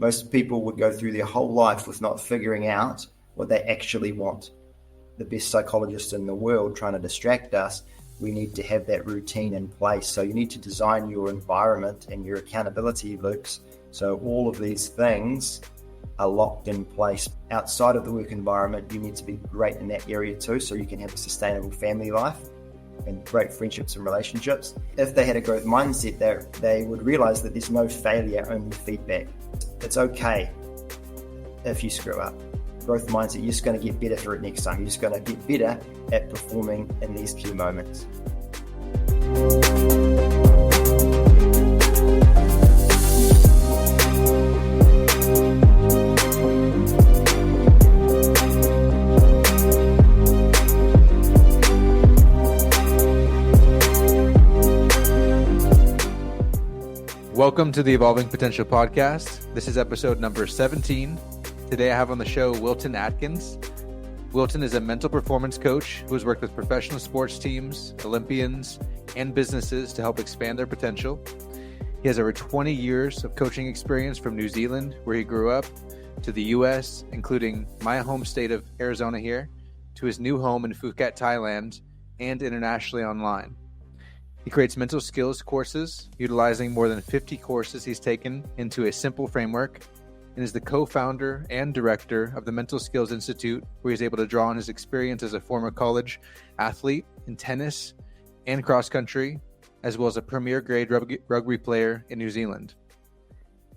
Most people would go through their whole life with not figuring out what they actually want. The best psychologists in the world trying to distract us, we need to have that routine in place. So you need to design your environment and your accountability loops so all of these things are locked in place. Outside of the work environment, you need to be great in that area too, so you can have a sustainable family life and great friendships and relationships. If they had a growth mindset, they would realize that there's no failure, only feedback. It's okay if you screw up. Growth mindset, you're just going to get better for it next time. You're just going to get better at performing in these key moments. Welcome to the Evolving Potential Podcast. This is episode number 17. Today I have on the show Wilton Atkins. Wilton is a mental performance coach who has worked with professional sports teams, Olympians, and businesses to help expand their potential. He has over 20 years of coaching experience from New Zealand, where he grew up, to the US, including my home state of Arizona here, to his new home in Phuket, Thailand, and internationally online. He creates mental skills courses, utilizing more than 50 courses he's taken into a simple framework, and is the co-founder and director of the Mental Skills Institute, where he's able to draw on his experience as a former college athlete in tennis and cross country, as well as a premier grade rugby player in New Zealand.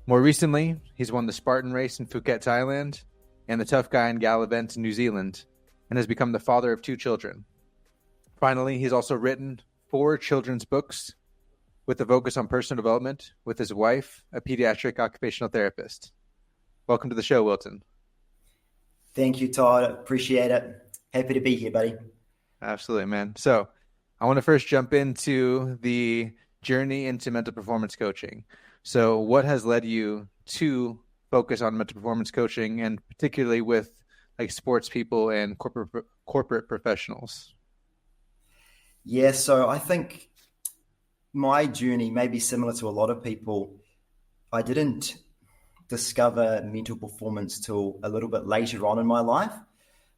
More recently, he's won the Spartan Race in Phuket, Thailand, and the Tough Guy and Gal event in New Zealand, and has become the father of 2 children. Finally, he's also written 4 children's books with a focus on personal development with his wife, a pediatric occupational therapist. Welcome to the show, Wilton. Thank you, Todd. Appreciate it. Happy to be here, buddy. Absolutely, man. So I want to first jump into the journey into mental performance coaching. So what has led you to focus on mental performance coaching, and particularly with like sports people and corporate professionals? Yeah, so I think my journey may be similar to a lot of people. I didn't discover mental performance till a little bit later on in my life.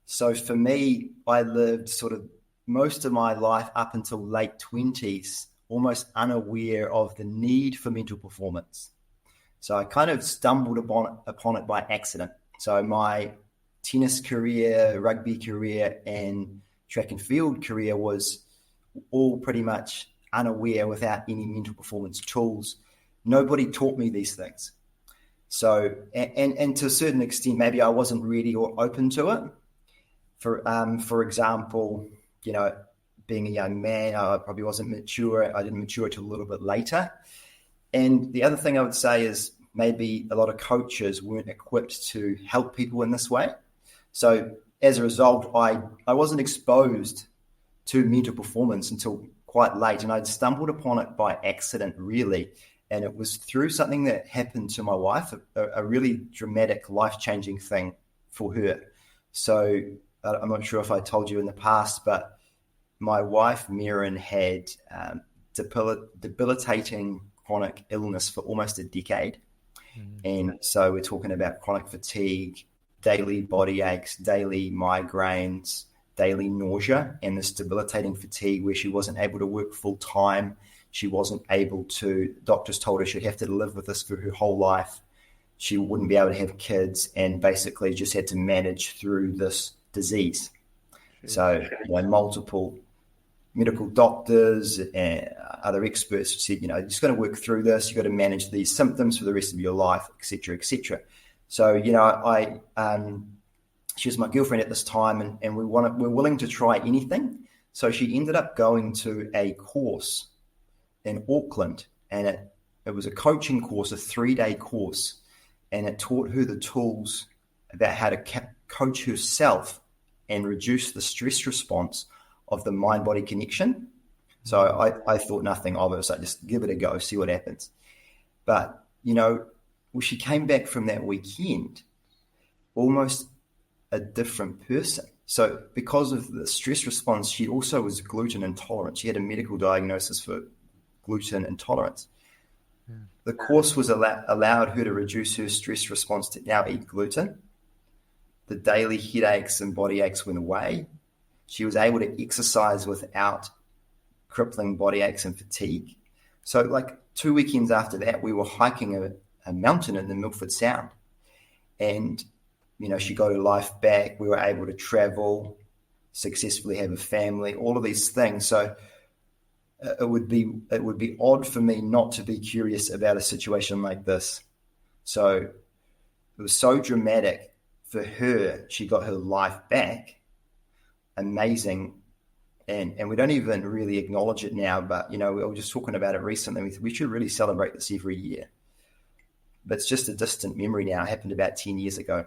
So for me, I lived sort of most of my life up until late 20s, almost unaware of the need for mental performance. So I kind of stumbled upon it by accident. So my tennis career, rugby career, and track and field career was all pretty much unaware, without any mental performance tools. Nobody taught me these things. So, and to a certain extent, maybe I wasn't ready or open to it. For example, being a young man, I probably wasn't mature. I didn't mature till a little bit later. And the other thing I would say is maybe a lot of coaches weren't equipped to help people in this way. So as a result, I wasn't exposed to mental performance until quite late, and I'd stumbled upon it by accident, really. And it was through something that happened to my wife, a really dramatic, life-changing thing for her. So I'm not sure if I told you in the past, but my wife, Mirren, had debilitating chronic illness for almost a decade. And so we're talking about chronic fatigue, daily body aches, daily migraines, daily nausea, and this debilitating fatigue where she wasn't able to work full time. She wasn't able to, doctors told her she'd have to live with this for her whole life. She wouldn't be able to have kids, and basically just had to manage through this disease. So multiple medical doctors and other experts said, you're just going to work through this. You've got to manage these symptoms for the rest of your life, et cetera, et cetera. So, she was my girlfriend at this time, and we're willing to try anything. So she ended up going to a course in Auckland, and it was a coaching course, a 3-day course, and it taught her the tools about how to coach herself and reduce the stress response of the mind-body connection. So I thought nothing of it. So I just give it a go, see what happens. But, she came back from that weekend almost a different person. So because of the stress response, she also was gluten intolerant. She had a medical diagnosis for gluten intolerance. the course was allowed her to reduce her stress response to now eat gluten. The daily headaches and body aches went away. She was able to exercise without crippling body aches and fatigue. So like 2 weekends after that, we were hiking a mountain in the Milford Sound. And, she got her life back. We were able to travel, successfully have a family, all of these things. So it would be odd for me not to be curious about a situation like this. So it was so dramatic for her. She got her life back. Amazing. And we don't even really acknowledge it now, but, we were just talking about it recently. We should really celebrate this every year. But it's just a distant memory now. It happened about 10 years ago.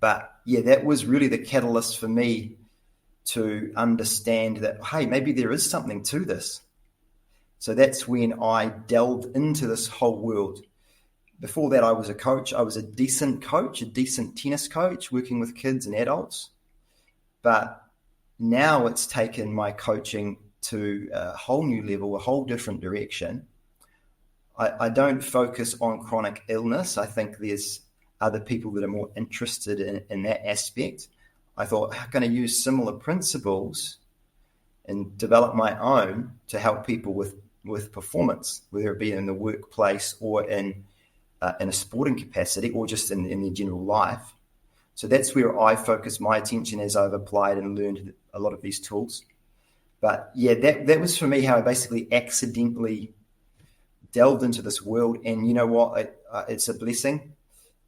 But, yeah, that was really the catalyst for me to understand that, hey, maybe there is something to this. So that's when I delved into this whole world. Before that, I was a coach. I was a decent coach, a decent tennis coach, working with kids and adults. But now it's taken my coaching to a whole new level, a whole different direction. I don't focus on chronic illness. I think there's other people that are more interested in that aspect. I thought, how can I use similar principles and develop my own to help people with performance, whether it be in the workplace or in a sporting capacity or just in their general life. So that's where I focus my attention as I've applied and learned a lot of these tools. But yeah, that was for me how I basically accidentally delved into this world. And you know what? It's a blessing.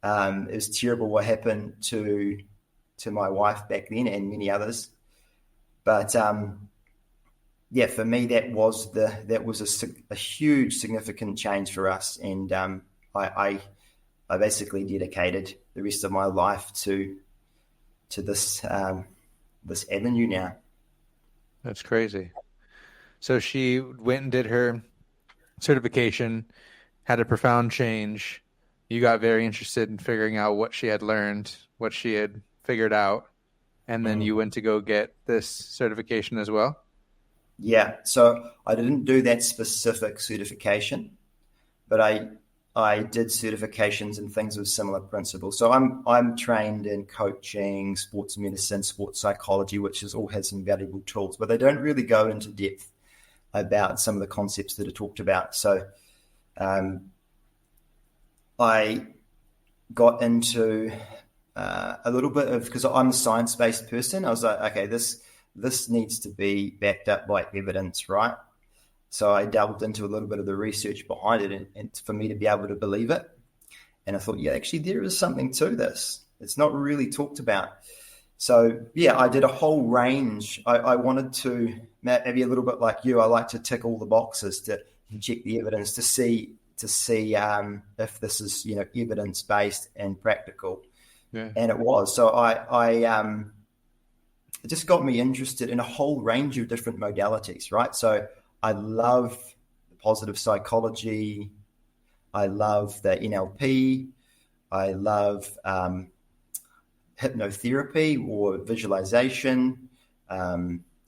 It was terrible what happened to my wife back then and many others. But yeah, for me, that was a huge, significant change for us. And I basically dedicated the rest of my life to this this avenue now. That's crazy. So she went and did her certification, had a profound change. You got very interested in figuring out what she had learned, what she had figured out, and then you went to go get this certification as well? Yeah. So I didn't do that specific certification, but I did certifications and things with similar principles. So I'm trained in coaching, sports medicine, sports psychology, which all has some valuable tools, but they don't really go into depth about some of the concepts that are talked about. So I got into a little bit of, because I'm a science-based person, I was like, okay, this needs to be backed up by evidence, right? So I delved into a little bit of the research behind it and for me to be able to believe it. And I thought, yeah, actually there is something to this. It's not really talked about. So yeah, I did a whole range. I wanted to, maybe a little bit like you, I like to tick all the boxes to check the evidence to see if this is, evidence-based and practical. Yeah. And it was. So it just got me interested in a whole range of different modalities, right? So I love positive psychology. I love the NLP. I love hypnotherapy or visualization,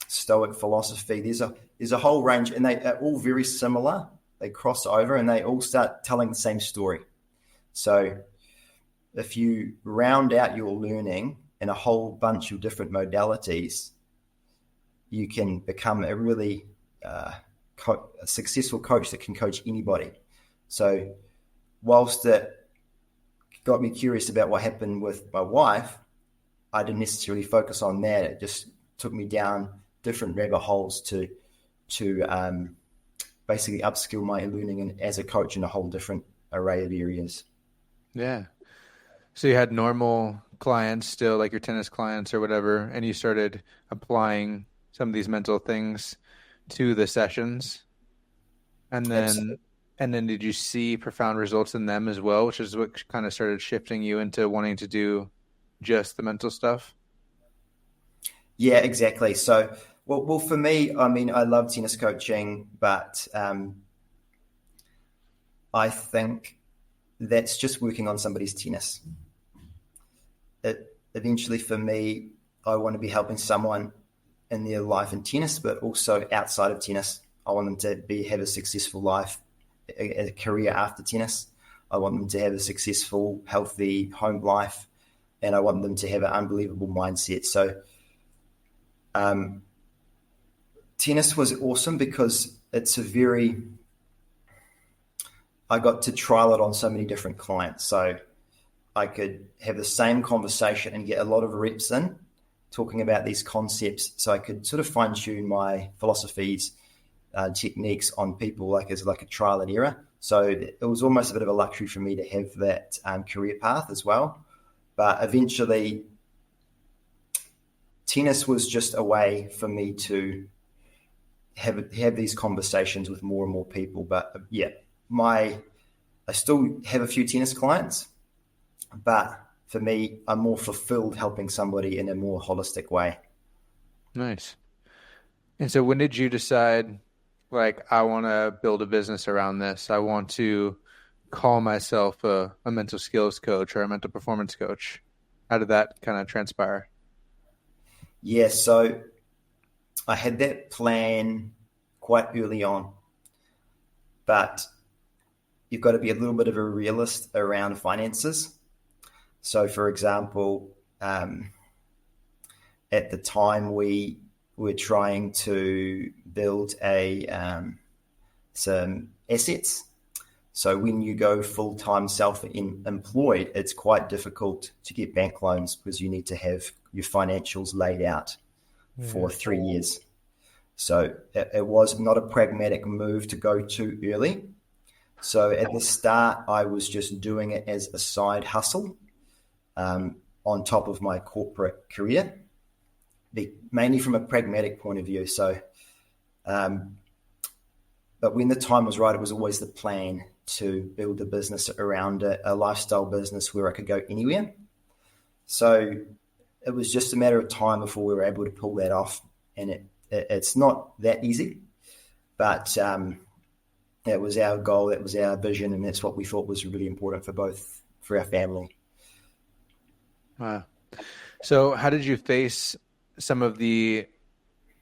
Stoic philosophy. There's a whole range, and they are all very similar. They cross over, and they all start telling the same story. So if you round out your learning in a whole bunch of different modalities, you can become a really a successful coach that can coach anybody. So whilst it got me curious about what happened with my wife, I didn't necessarily focus on that. It just took me down different rabbit holes to basically upskill my learning as a coach in a whole different array of areas. Yeah. So you had normal clients still, like your tennis clients or whatever, and you started applying some of these mental things to the sessions. And then did you see profound results in them as well, which is what kind of started shifting you into wanting to do just the mental stuff? Yeah, exactly. So, well, for me, I mean, I love tennis coaching, but I think that's just working on somebody's tennis. Eventually, for me, I want to be helping someone in their life in tennis, but also outside of tennis. I want them to have a successful life a career after tennis. I want them to have a successful, healthy home life, and I want them to have an unbelievable mindset. So tennis was awesome because I got to trial it on so many different clients. So I could have the same conversation and get a lot of reps in talking about these concepts. So I could sort of fine tune my philosophies, techniques on people as like a trial and error. So it was almost a bit of a luxury for me to have that career path as well. But eventually, tennis was just a way for me to have these conversations with more and more people. But yeah, I still have a few tennis clients, but for me, I'm more fulfilled helping somebody in a more holistic way. Nice. And so when did you decide, I want to build a business around this? I want to call myself a mental skills coach or a mental performance coach. How did that kind of transpire? Yeah, so I had that plan quite early on, but you've got to be a little bit of a realist around finances. So, for example, at the time we were trying to build some assets. So when you go full-time self-employed, it's quite difficult to get bank loans because you need to have your financials laid out for 3 years. So it was not a pragmatic move to go too early. So at the start, I was just doing it as a side hustle on top of my corporate career, mainly from a pragmatic point of view. So, but when the time was right, it was always the plan to build a business around a lifestyle business where I could go anywhere. So it was just a matter of time before we were able to pull that off. And it's not that easy, but that was our goal, that was our vision, and that's what we thought was really important for our family. Wow. So how did you face some of the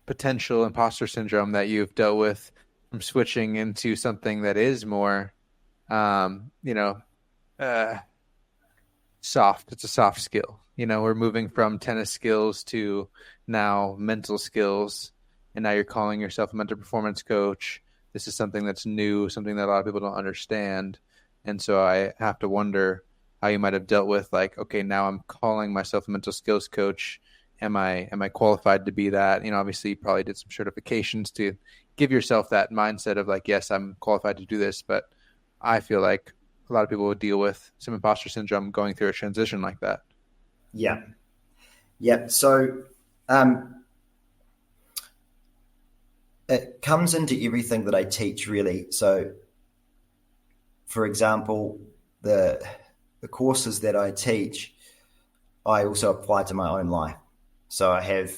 potential imposter syndrome that you've dealt with from switching into something that is more, soft? It's a soft skill. We're moving from tennis skills to now mental skills, and now you're calling yourself a mental performance coach. This is something that's new, something that a lot of people don't understand. And so I have to wonder how you might have dealt with okay, now I'm calling myself a mental skills coach. Am I qualified to be that? Obviously you probably did some certifications to give yourself that mindset of yes, I'm qualified to do this. But I feel like a lot of people would deal with some imposter syndrome going through a transition like that. Yeah. Yeah. So it comes into everything that I teach, really. So, for example, the courses that I teach, I also apply to my own life. So I have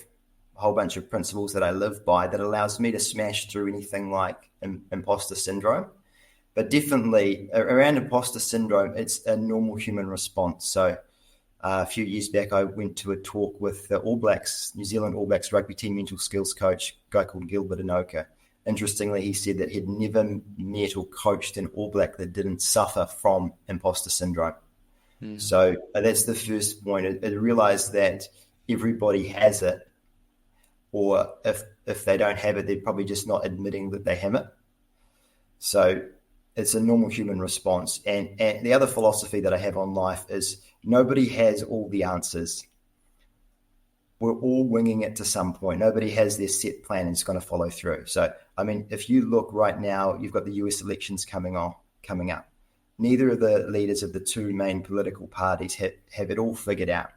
a whole bunch of principles that I live by that allows me to smash through anything like imposter syndrome. But definitely around imposter syndrome, it's a normal human response. So a few years back, I went to a talk with the All Blacks, New Zealand All Blacks rugby team mental skills coach, a guy called Gilbert Anoka. Interestingly, he said that he'd never met or coached an All Black that didn't suffer from imposter syndrome. So that's the first point. I realized that everybody has it, or if they don't have it, they're probably just not admitting that they have it. So it's a normal human response. And the other philosophy that I have on life is nobody has all the answers. We're all winging it to some point. Nobody has their set plan and it's going to follow through. So, I mean, if you look right now, you've got the US elections coming up. Neither of the leaders of the two main political parties have it all figured out.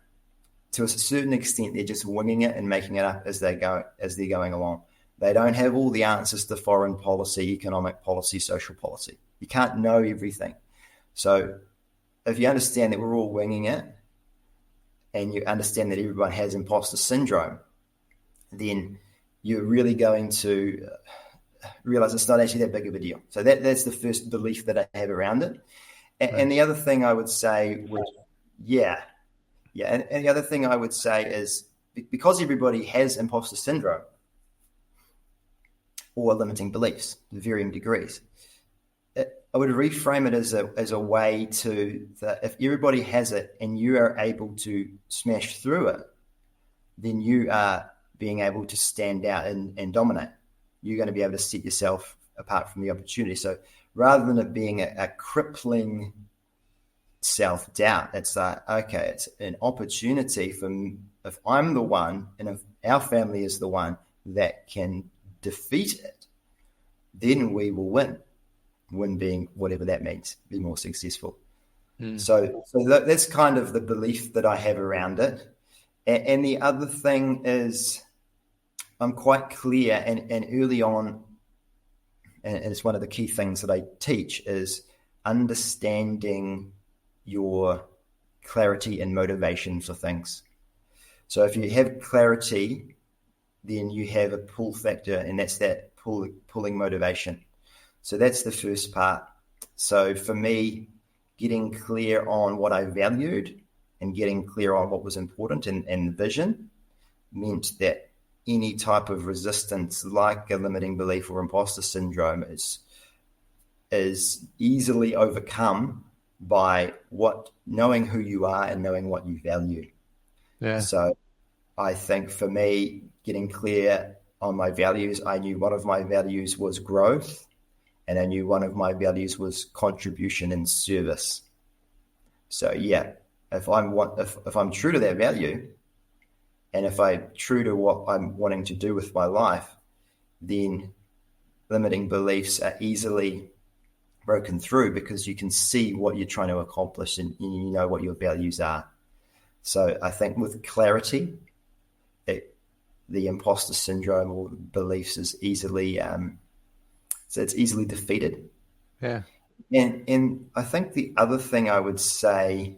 To a certain extent, they're just winging it and making it up as they're going along. They don't have all the answers to foreign policy, economic policy, social policy. You can't know everything. So if you understand that we're all winging it and you understand that everyone has imposter syndrome, then you're really going to realize it's not actually that big of a deal. So that's the first belief that I have around it. And the other thing I would say and the other thing I would say is because everybody has imposter syndrome or limiting beliefs to varying degrees, I would reframe it as a way to that if everybody has it and you are able to smash through it, then you are being able to stand out and dominate. You're going to be able to set yourself apart from the opportunity. So rather than it being a crippling self-doubt, it's like, okay, it's an opportunity for if I'm the one and if our family is the one that can defeat it, then we will win. Win being whatever that means, be more successful. So that's kind of the belief that I have around it. And the other thing is I'm quite clear and early on, and it's one of the key things that I teach, is understanding your clarity and motivation for things. So if you have clarity, then you have a pull factor, and that's that pulling motivation. So that's the first part. So for me, getting clear on what I valued and getting clear on what was important and vision meant that any type of resistance, like a limiting belief or imposter syndrome, is easily overcome by knowing who you are and knowing what you value. Yeah. So I think for me, getting clear on my values, I knew one of my values was growth, and I knew one of my values was contribution and service. So yeah, if I'm true to that value, and if I'm true to what I'm wanting to do with my life, then limiting beliefs are easily broken through because you can see what you're trying to accomplish and you know what your values are. So I think with clarity, the imposter syndrome or beliefs is easily it's easily defeated. Yeah. And I think the other thing I would say,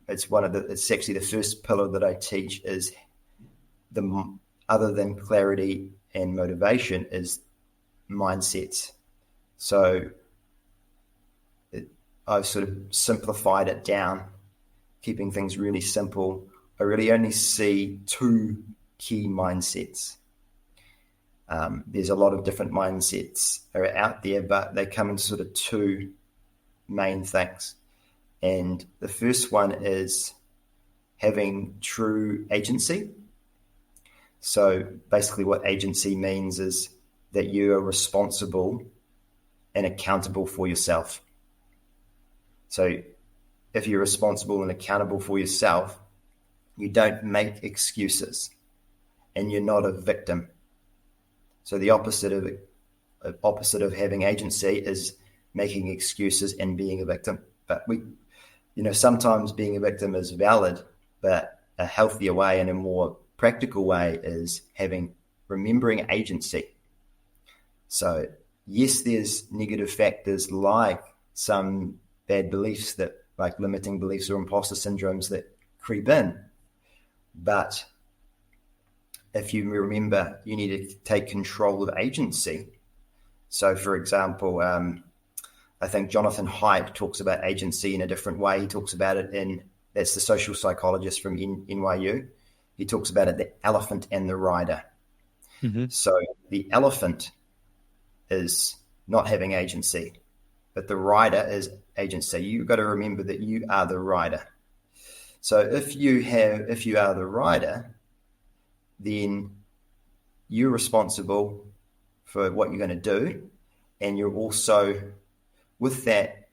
it's actually the first pillar that I teach, is other than clarity and motivation, is mindsets. So I've sort of simplified it down, keeping things really simple. I really only see two key mindsets. There's a lot of different mindsets are out there, but they come in sort of two main things. And the first one is having true agency. So basically what agency means is that you are responsible and accountable for yourself. So if you're responsible and accountable for yourself, you don't make excuses and you're not a victim. So the opposite of having agency is making excuses and being a victim. But sometimes being a victim is valid, but a healthier way and a more practical way is remembering agency. So yes, there's negative factors like some bad beliefs that, like limiting beliefs or imposter syndromes, that creep in. But if you remember, you need to take control of agency. So for example, I think Jonathan Haidt talks about agency in a different way. He talks about it that's the social psychologist from NYU. He talks about it, the elephant and the rider. Mm-hmm. So the elephant is not having agency, but the rider is agency. You've got to remember that you are the rider. So if you are the rider, then you're responsible for what you're going to do. And you're also, with that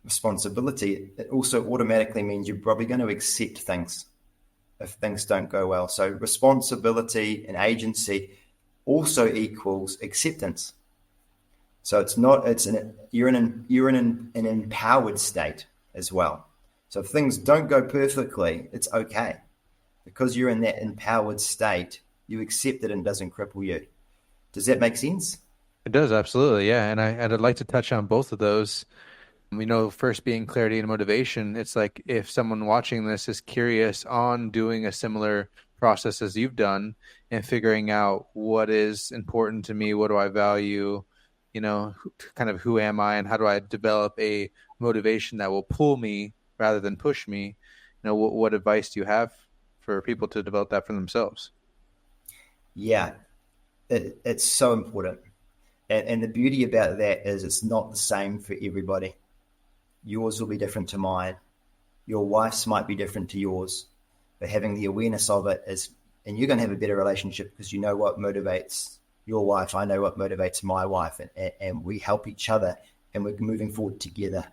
responsibility, it also automatically means you're probably going to accept things if things don't go well. So responsibility and agency also equals acceptance. So you're in an empowered state as well. So if things don't go perfectly, it's okay. Because you're in that empowered state, you accept it and it doesn't cripple you. Does that make sense? It does, absolutely, yeah. And I'd like to touch on both of those. First being clarity and motivation, it's like if someone watching this is curious on doing a similar process as you've done and figuring out what is important to me, what do I value, kind of who am I and how do I develop a motivation that will pull me rather than push me, what advice do you have for people to develop that for themselves? Yeah, it's so important. And the beauty about that is it's not the same for everybody. Yours will be different to mine. Your wife's might be different to yours. But having the awareness of it is, and you're going to have a better relationship because you know what motivates your wife. I know what motivates my wife, and we help each other, and we're moving forward together.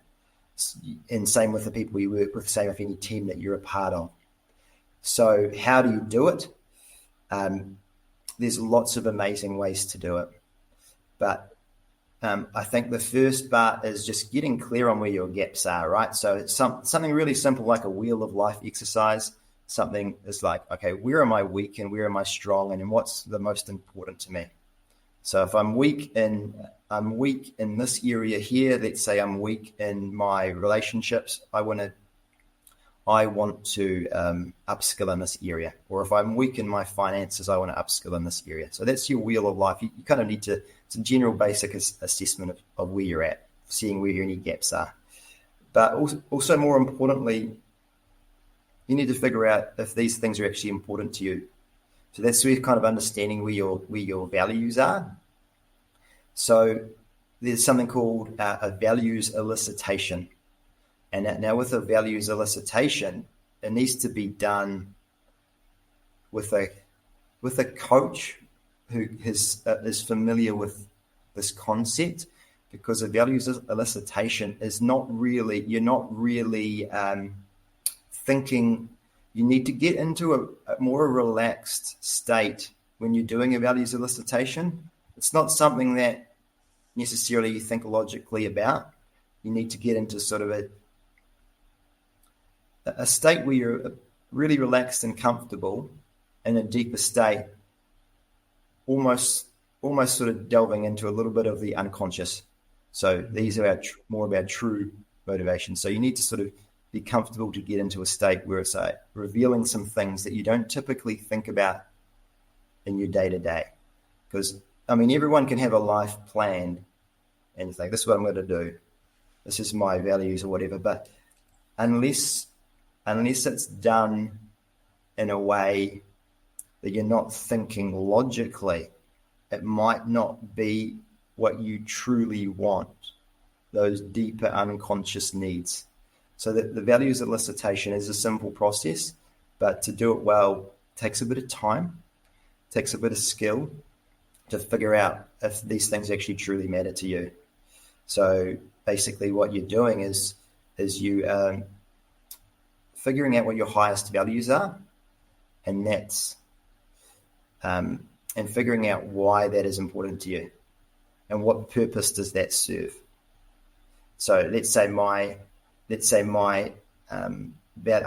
And same with the people you work with, same with any team that you're a part of. So how do you do it? There's lots of amazing ways to do it. But I think the first part is just getting clear on where your gaps are, right? So it's something really simple like a wheel of life exercise. Something is like, okay, where am I weak and where am I strong, and what's the most important to me? So if I'm weak in this area here, let's say I'm weak in my relationships, I want to upskill in this area. Or if I'm weak in my finances, I want to upskill in this area. So that's your wheel of life. You kind of need to, it's a general basic assessment of where you're at, seeing where any gaps are. But also more importantly, you need to figure out if these things are actually important to you. So that's where kind of understanding where your values are. So there's something called a values elicitation. And now with a values elicitation, it needs to be done with a coach who is familiar with this concept, because a values elicitation is you're not really thinking. You need to get into a more relaxed state when you're doing a values elicitation. It's not something that necessarily you think logically about. You need to get into sort of a state where you're really relaxed and comfortable, in a deeper state, almost sort of delving into a little bit of the unconscious. So these are more about true motivation. So you need to sort of be comfortable to get into a state where it's revealing some things that you don't typically think about in your day-to-day. Because, I mean, everyone can have a life planned and you think, this is what I'm going to do. This is my values or whatever. But unless it's done in a way that you're not thinking logically, it might not be what you truly want, those deeper unconscious needs. So the values elicitation is a simple process, but to do it well takes a bit of time, takes a bit of skill to figure out if these things actually truly matter to you. So basically what you're doing is you figuring out what your highest values are, and that's and figuring out why that is important to you and what purpose does that serve. So let's say I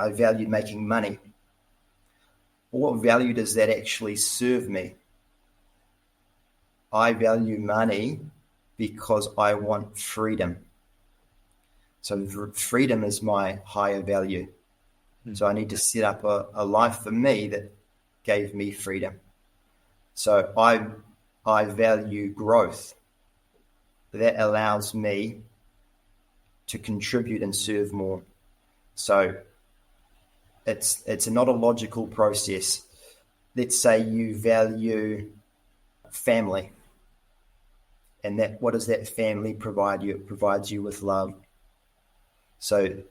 value making money. What value does that actually serve me? I value money because I want freedom. So freedom is my higher value. So I need to set up a life for me that gave me freedom. So I value growth. That allows me to contribute and serve more. So it's not a logical process. Let's say you value family, and what does that family provide you? It provides you with love. So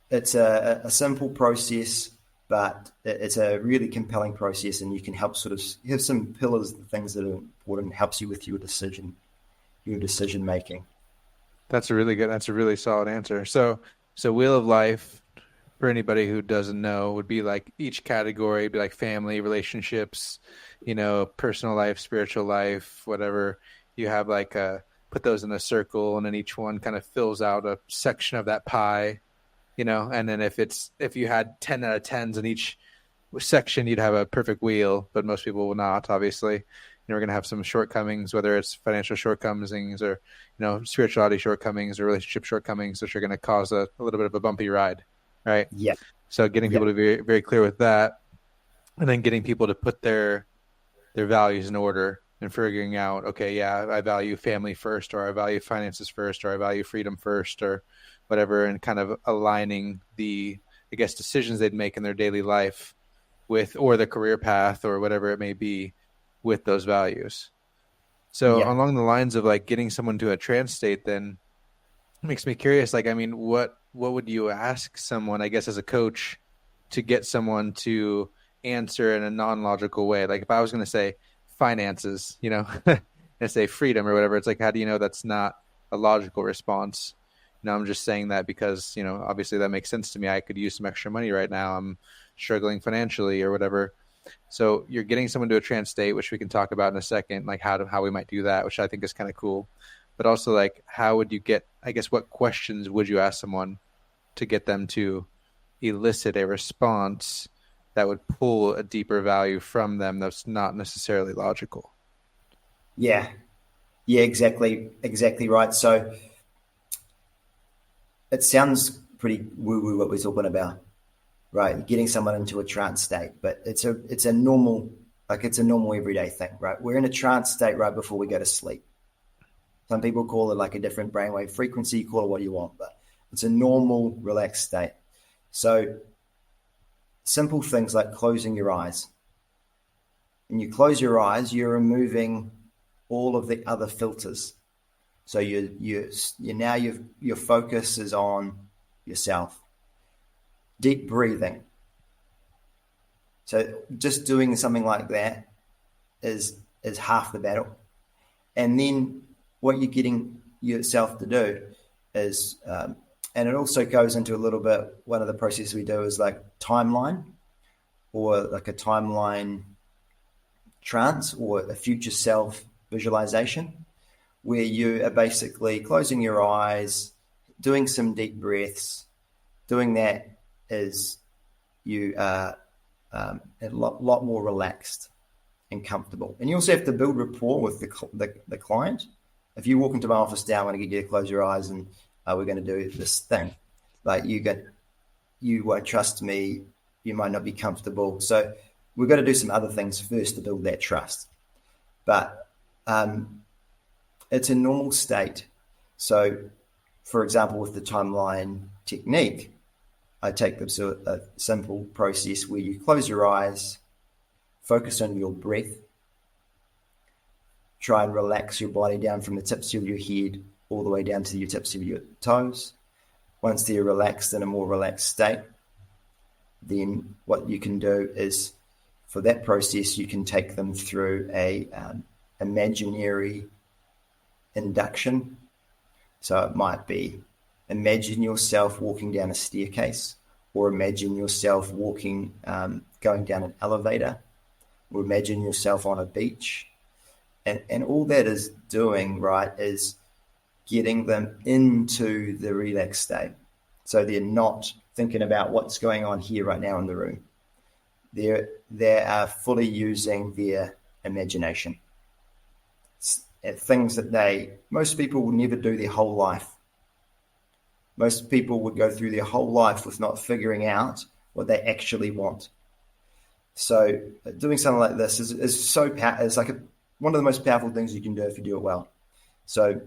it's a simple process, but it's a really compelling process, and you can help sort of have some pillars, the things that are important, helps you with your decision making. That's a really solid answer. So Wheel of Life, for anybody who doesn't know, would be like each category would be like family, relationships, personal life, spiritual life, whatever. You have like put those in a circle, and then each one kind of fills out a section of that pie, and then if you had 10 out of 10s in each section, you'd have a perfect wheel, but most people will not, obviously. We're going to have some shortcomings, whether it's financial shortcomings or, spirituality shortcomings or relationship shortcomings, which are going to cause a little bit of a bumpy ride, right? Yeah. So getting people to be very clear with that, and then getting people to put their values in order and figuring out, okay, yeah, I value family first, or I value finances first, or I value freedom first, or whatever, and kind of aligning the, I guess, decisions they'd make in their daily life with, or the career path or whatever it may be, with those values. So Yeah. along the lines of like getting someone to a trance state, then it makes me curious. Like, I mean, what would you ask someone, I guess, as a coach to get someone to answer in a non-logical way? Like if I was going to say finances, and say freedom or whatever, it's like, how do you know that's not a logical response? I'm just saying that because, obviously that makes sense to me. I could use some extra money right now. I'm struggling financially or whatever. So you're getting someone to a trance state, which we can talk about in a second, like how we might do that, which I think is kind of cool. But also like, how would you get, I guess, what questions would you ask someone to get them to elicit a response that would pull a deeper value from them that's not necessarily logical? Yeah. Yeah, exactly right. So it sounds pretty woo-woo what we're talking about, right? Getting someone into a trance state, but it's a normal everyday thing, right? We're in a trance state right before we go to sleep. Some people call it like a different brainwave frequency, call it what you want, but it's a normal relaxed state. So simple things like closing your eyes. When you close your eyes, you're removing all of the other filters. So your focus is on yourself. Deep breathing. So just doing something like that is half the battle. And then what you're getting yourself to do is, and it also goes into a little bit, one of the processes we do is like timeline, or like a timeline trance, or a future self visualization, where you are basically closing your eyes, doing some deep breaths. Doing that is you are a lot more relaxed and comfortable. And you also have to build rapport with the client. If you walk into my office now, I want to get you to close your eyes and we're going to do this thing. Like you won't trust me. You might not be comfortable. So we've got to do some other things first to build that trust. But it's a normal state. So, for example, with the timeline technique, I take them to a simple process where you close your eyes, focus on your breath, try and relax your body down from the tips of your head all the way down to your tips of your toes. Once they're relaxed in a more relaxed state, then what you can do is, for that process, you can take them through a imaginary induction. So it might be, imagine yourself walking down a staircase, or imagine yourself walking, going down an elevator, or imagine yourself on a beach. And all that is doing, right, is getting them into the relaxed state. So they're not thinking about what's going on here right now in the room. They are fully using their imagination. Things that most people will never do their whole life. Most people would go through their whole life with not figuring out what they actually want. So doing something like this is so powerful. It's like one of the most powerful things you can do if you do it well. So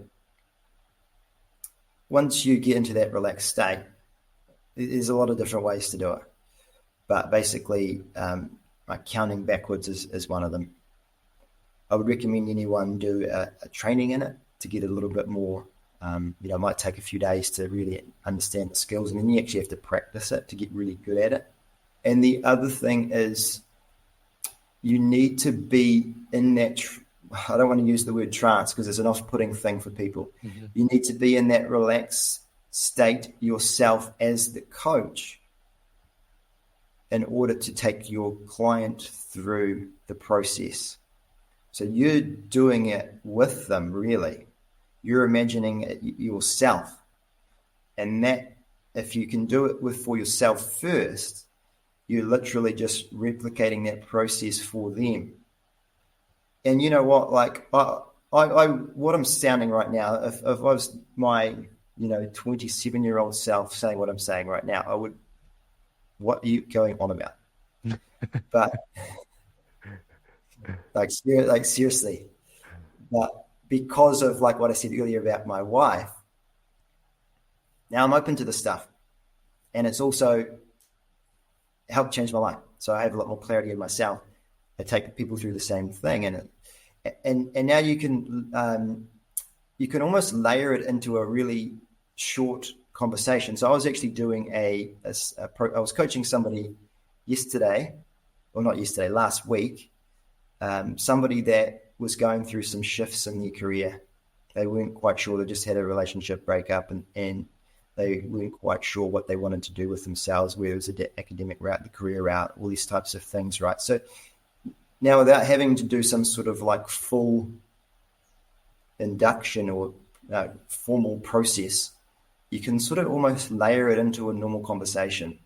once you get into that relaxed state, there's a lot of different ways to do it. But basically, like counting backwards is one of them. I would recommend anyone do a training in it to get a little bit more. It might take a few days to really understand the skills, and then you actually have to practice it to get really good at it. And the other thing is, you need to be in that. I don't want to use the word trance because it's an off-putting thing for people. Mm-hmm. You need to be in that relaxed state yourself as the coach in order to take your client through the process. So you're doing it with them, really. You're imagining it yourself. And that, if you can do it for yourself first, you're literally just replicating that process for them. And you know what? Like, what I'm sounding right now, if I was my, 27-year-old self saying what I'm saying right now, I would, what are you going on about? But like seriously, but because of like what I said earlier about my wife, now I'm open to the stuff, and it's also helped change my life. So I have a lot more clarity in myself. I take people through the same thing, and And now you can almost layer it into a really short conversation. So I was actually doing I was coaching somebody last week, somebody that was going through some shifts in their career. They weren't quite sure. They just had a relationship breakup, and they weren't quite sure what they wanted to do with themselves, whether it was the academic route, the career route, all these types of things, right? So now, without having to do some sort of like full induction or formal process, you can sort of almost layer it into a normal conversation.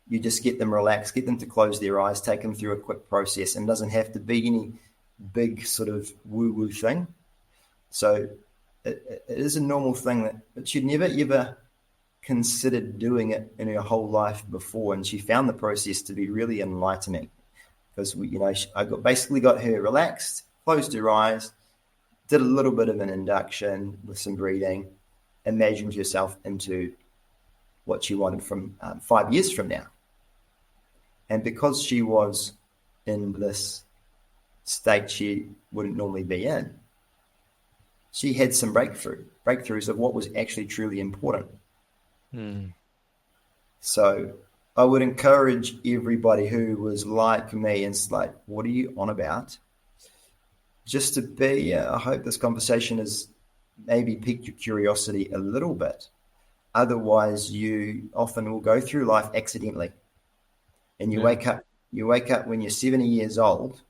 You just get them relaxed, get them to close their eyes, take them through a quick process, and it doesn't have to be any big sort of woo-woo thing. So it is a normal thing but she'd never ever considered doing it in her whole life before, and she found the process to be really enlightening because I basically got her relaxed, closed her eyes, did a little bit of an induction with some breathing, imagined herself into what she wanted from 5 years from now. And because she was in this state she wouldn't normally be in, she had some breakthroughs of what was actually truly important. So I would encourage everybody who was like me and it's like, what are you on about? Just to be, I hope this conversation has maybe piqued your curiosity a little bit. Otherwise, you often will go through life accidentally. And you wake up when you're 70 years old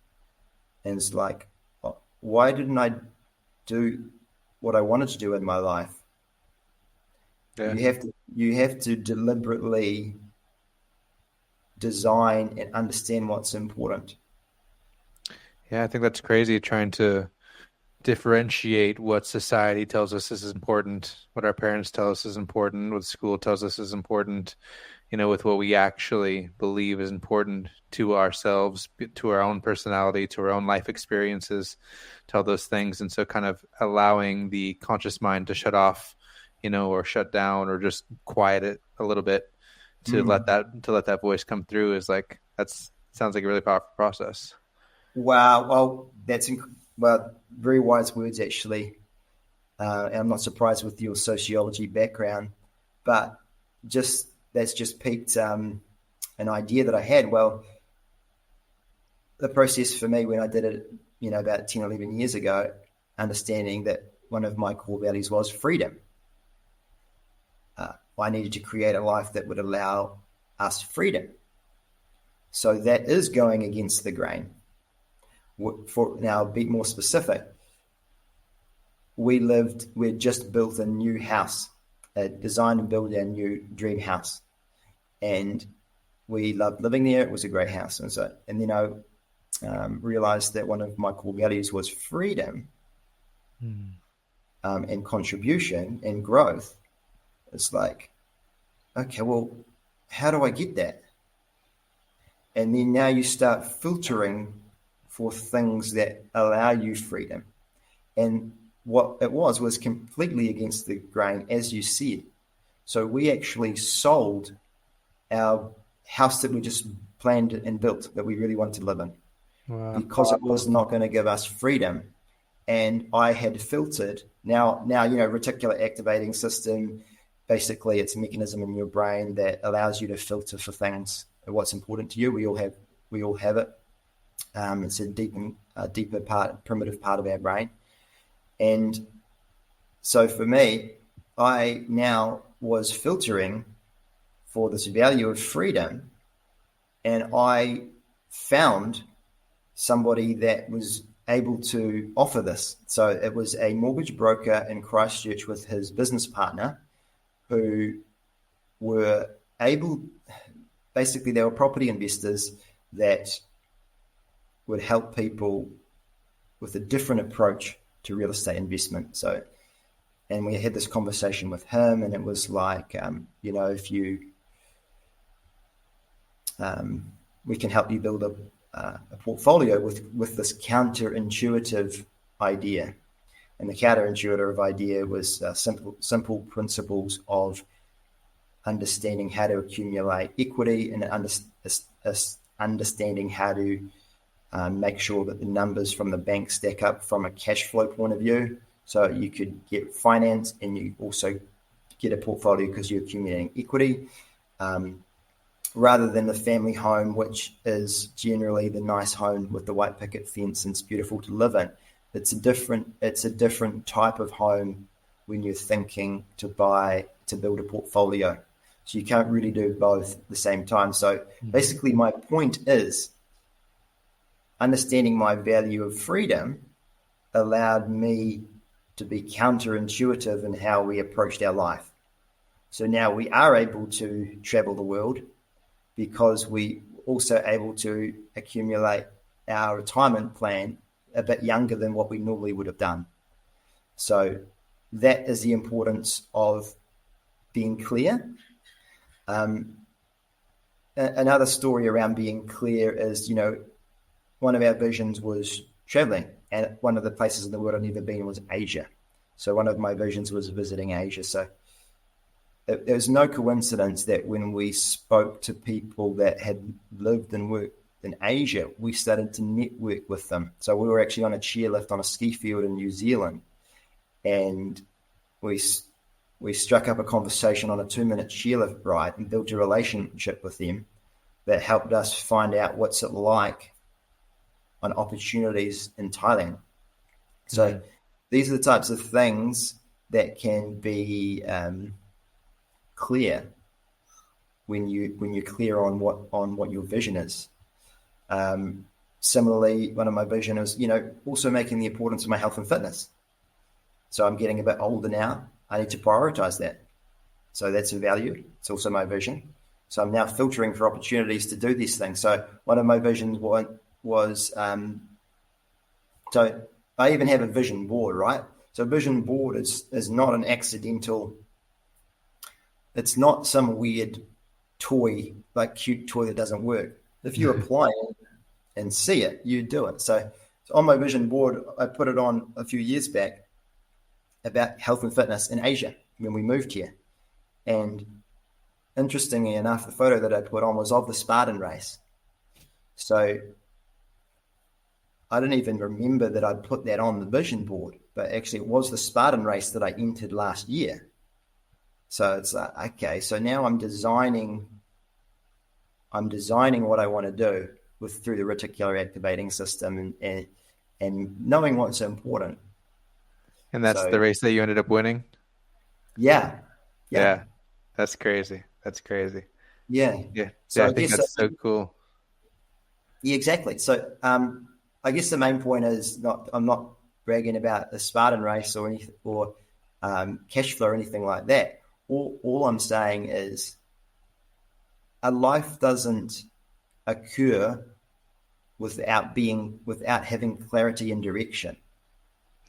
and it's like, why didn't I do what I wanted to do in my life? Yeah. You have to deliberately design and understand what's important. Yeah, I think that's crazy, trying to differentiate what society tells us is important, what our parents tell us is important, what school tells us is important, with what we actually believe is important to ourselves, to our own personality, to our own life experiences, to all those things. And so kind of allowing the conscious mind to shut off, or shut down or just quiet it a little bit to let that voice come through is like, sounds like a really powerful process. Wow. Well, very wise words, actually. And I'm not surprised with your sociology background, but that's just piqued an idea that I had. Well, the process for me when I did it, about 10, 11 years ago, understanding that one of my core values was freedom. I needed to create a life that would allow us freedom. So that is going against the grain. For now, be more specific. We just built a new house, designed and built a new dream house, and we loved living there. It was a great house, and then I realized that one of my core values was freedom, and contribution and growth. It's like, okay, well, how do I get that? And then now you start filtering for things that allow you freedom. And what it was completely against the grain, as you said. So we actually sold our house that we just planned and built that we really wanted to live in. Wow. Because it was not going to give us freedom. And I had filtered. Now, reticular activating system, basically it's a mechanism in your brain that allows you to filter for things, what's important to you. We all have it. It's a deeper part, primitive part of our brain. And so for me, I now was filtering for this value of freedom, and I found somebody that was able to offer this. So it was a mortgage broker in Christchurch with his business partner who were basically they were property investors that would help people with a different approach to real estate investment. So, and we had this conversation with him, and it was like, if you, we can help you build a portfolio with this counterintuitive idea. And the counterintuitive idea was simple principles of understanding how to accumulate equity and understanding how to make sure that the numbers from the bank stack up from a cash flow point of view. So you could get finance and you also get a portfolio because you're accumulating equity, rather than the family home, which is generally the nice home with the white picket fence and it's beautiful to live in. It's a different type of home when you're thinking to build a portfolio. So you can't really do both at the same time. So basically my point is understanding my value of freedom allowed me to be counterintuitive in how we approached our life. So now we are able to travel the world because we also able to accumulate our retirement plan a bit younger than what we normally would have done. So that is the importance of being clear. Another story around being clear is, one of our visions was traveling, and one of the places in the world I've never been was Asia. So one of my visions was visiting Asia. So there's no coincidence that when we spoke to people that had lived and worked in Asia, we started to network with them. So we were actually on a chairlift on a ski field in New Zealand, and we struck up a conversation on a 2-minute chairlift ride and built a relationship with them that helped us find out what's it like on opportunities in Thailand. So these are the types of things that can be clear when you're clear on what your vision is. Similarly, one of my vision is, also making the importance of my health and fitness. So I'm getting a bit older now. I need to prioritize that. So that's a value. It's also my vision. So I'm now filtering for opportunities to do these things. So one of my visions was so I even have a vision board, right? So a vision board is not an accidental, it's not some weird toy, like cute toy that doesn't work. If you apply it and see it, you do it. So on my vision board, I put it on a few years back about health and fitness in Asia when we moved here. And interestingly enough, the photo that I put on was of the Spartan Race. So I didn't even remember that I'd put that on the vision board, but actually it was the Spartan Race that I entered last year. So it's like, okay, so now I'm designing what I want to do through the reticular activating system and knowing what's important. And that's the race that you ended up winning? Yeah. That's crazy. Yeah. So I think that's so cool. Yeah, exactly. So I guess the main point is I'm not bragging about the Spartan Race or anything or cash flow or anything like that. All I'm saying is a life doesn't occur without having clarity and direction.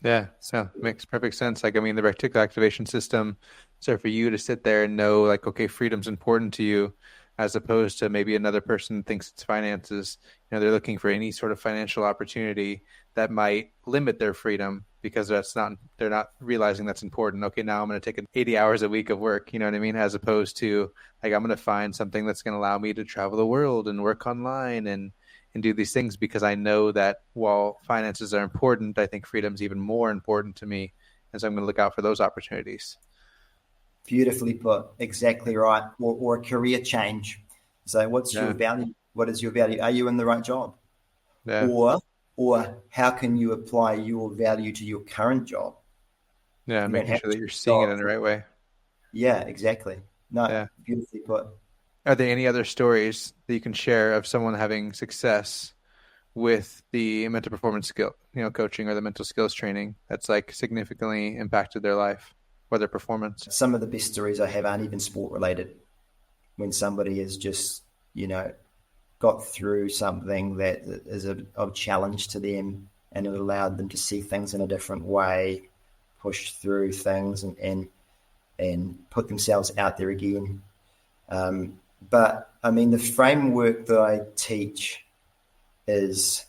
Yeah, so it makes perfect sense. Like, I mean, the reticular activation system, so for you to sit there and know, like, okay, freedom's important to you, as opposed to maybe another person thinks it's finances, they're looking for any sort of financial opportunity that might limit their freedom because they're not realizing that's important. Okay, now I'm going to take 80 hours a week of work, you know what I mean? As opposed to, like, I'm going to find something that's going to allow me to travel the world and work online and do these things because I know that while finances are important, I think freedom's even more important to me. And so I'm going to look out for those opportunities. Beautifully put. Exactly right. Or a career change. So what's your value? What is your value? Are you in the right job? Yeah. Or how can you apply your value to your current job? Yeah, making sure that you're seeing it in the right way. Yeah, exactly. Beautifully put. Are there any other stories that you can share of someone having success with the mental performance skill, coaching or the mental skills training that's like significantly impacted their life or their performance? Some of the best stories I have aren't even sport related. When somebody has just, got through something that is of challenge to them and it allowed them to see things in a different way, push through things and put themselves out there again. But I mean, the framework that I teach is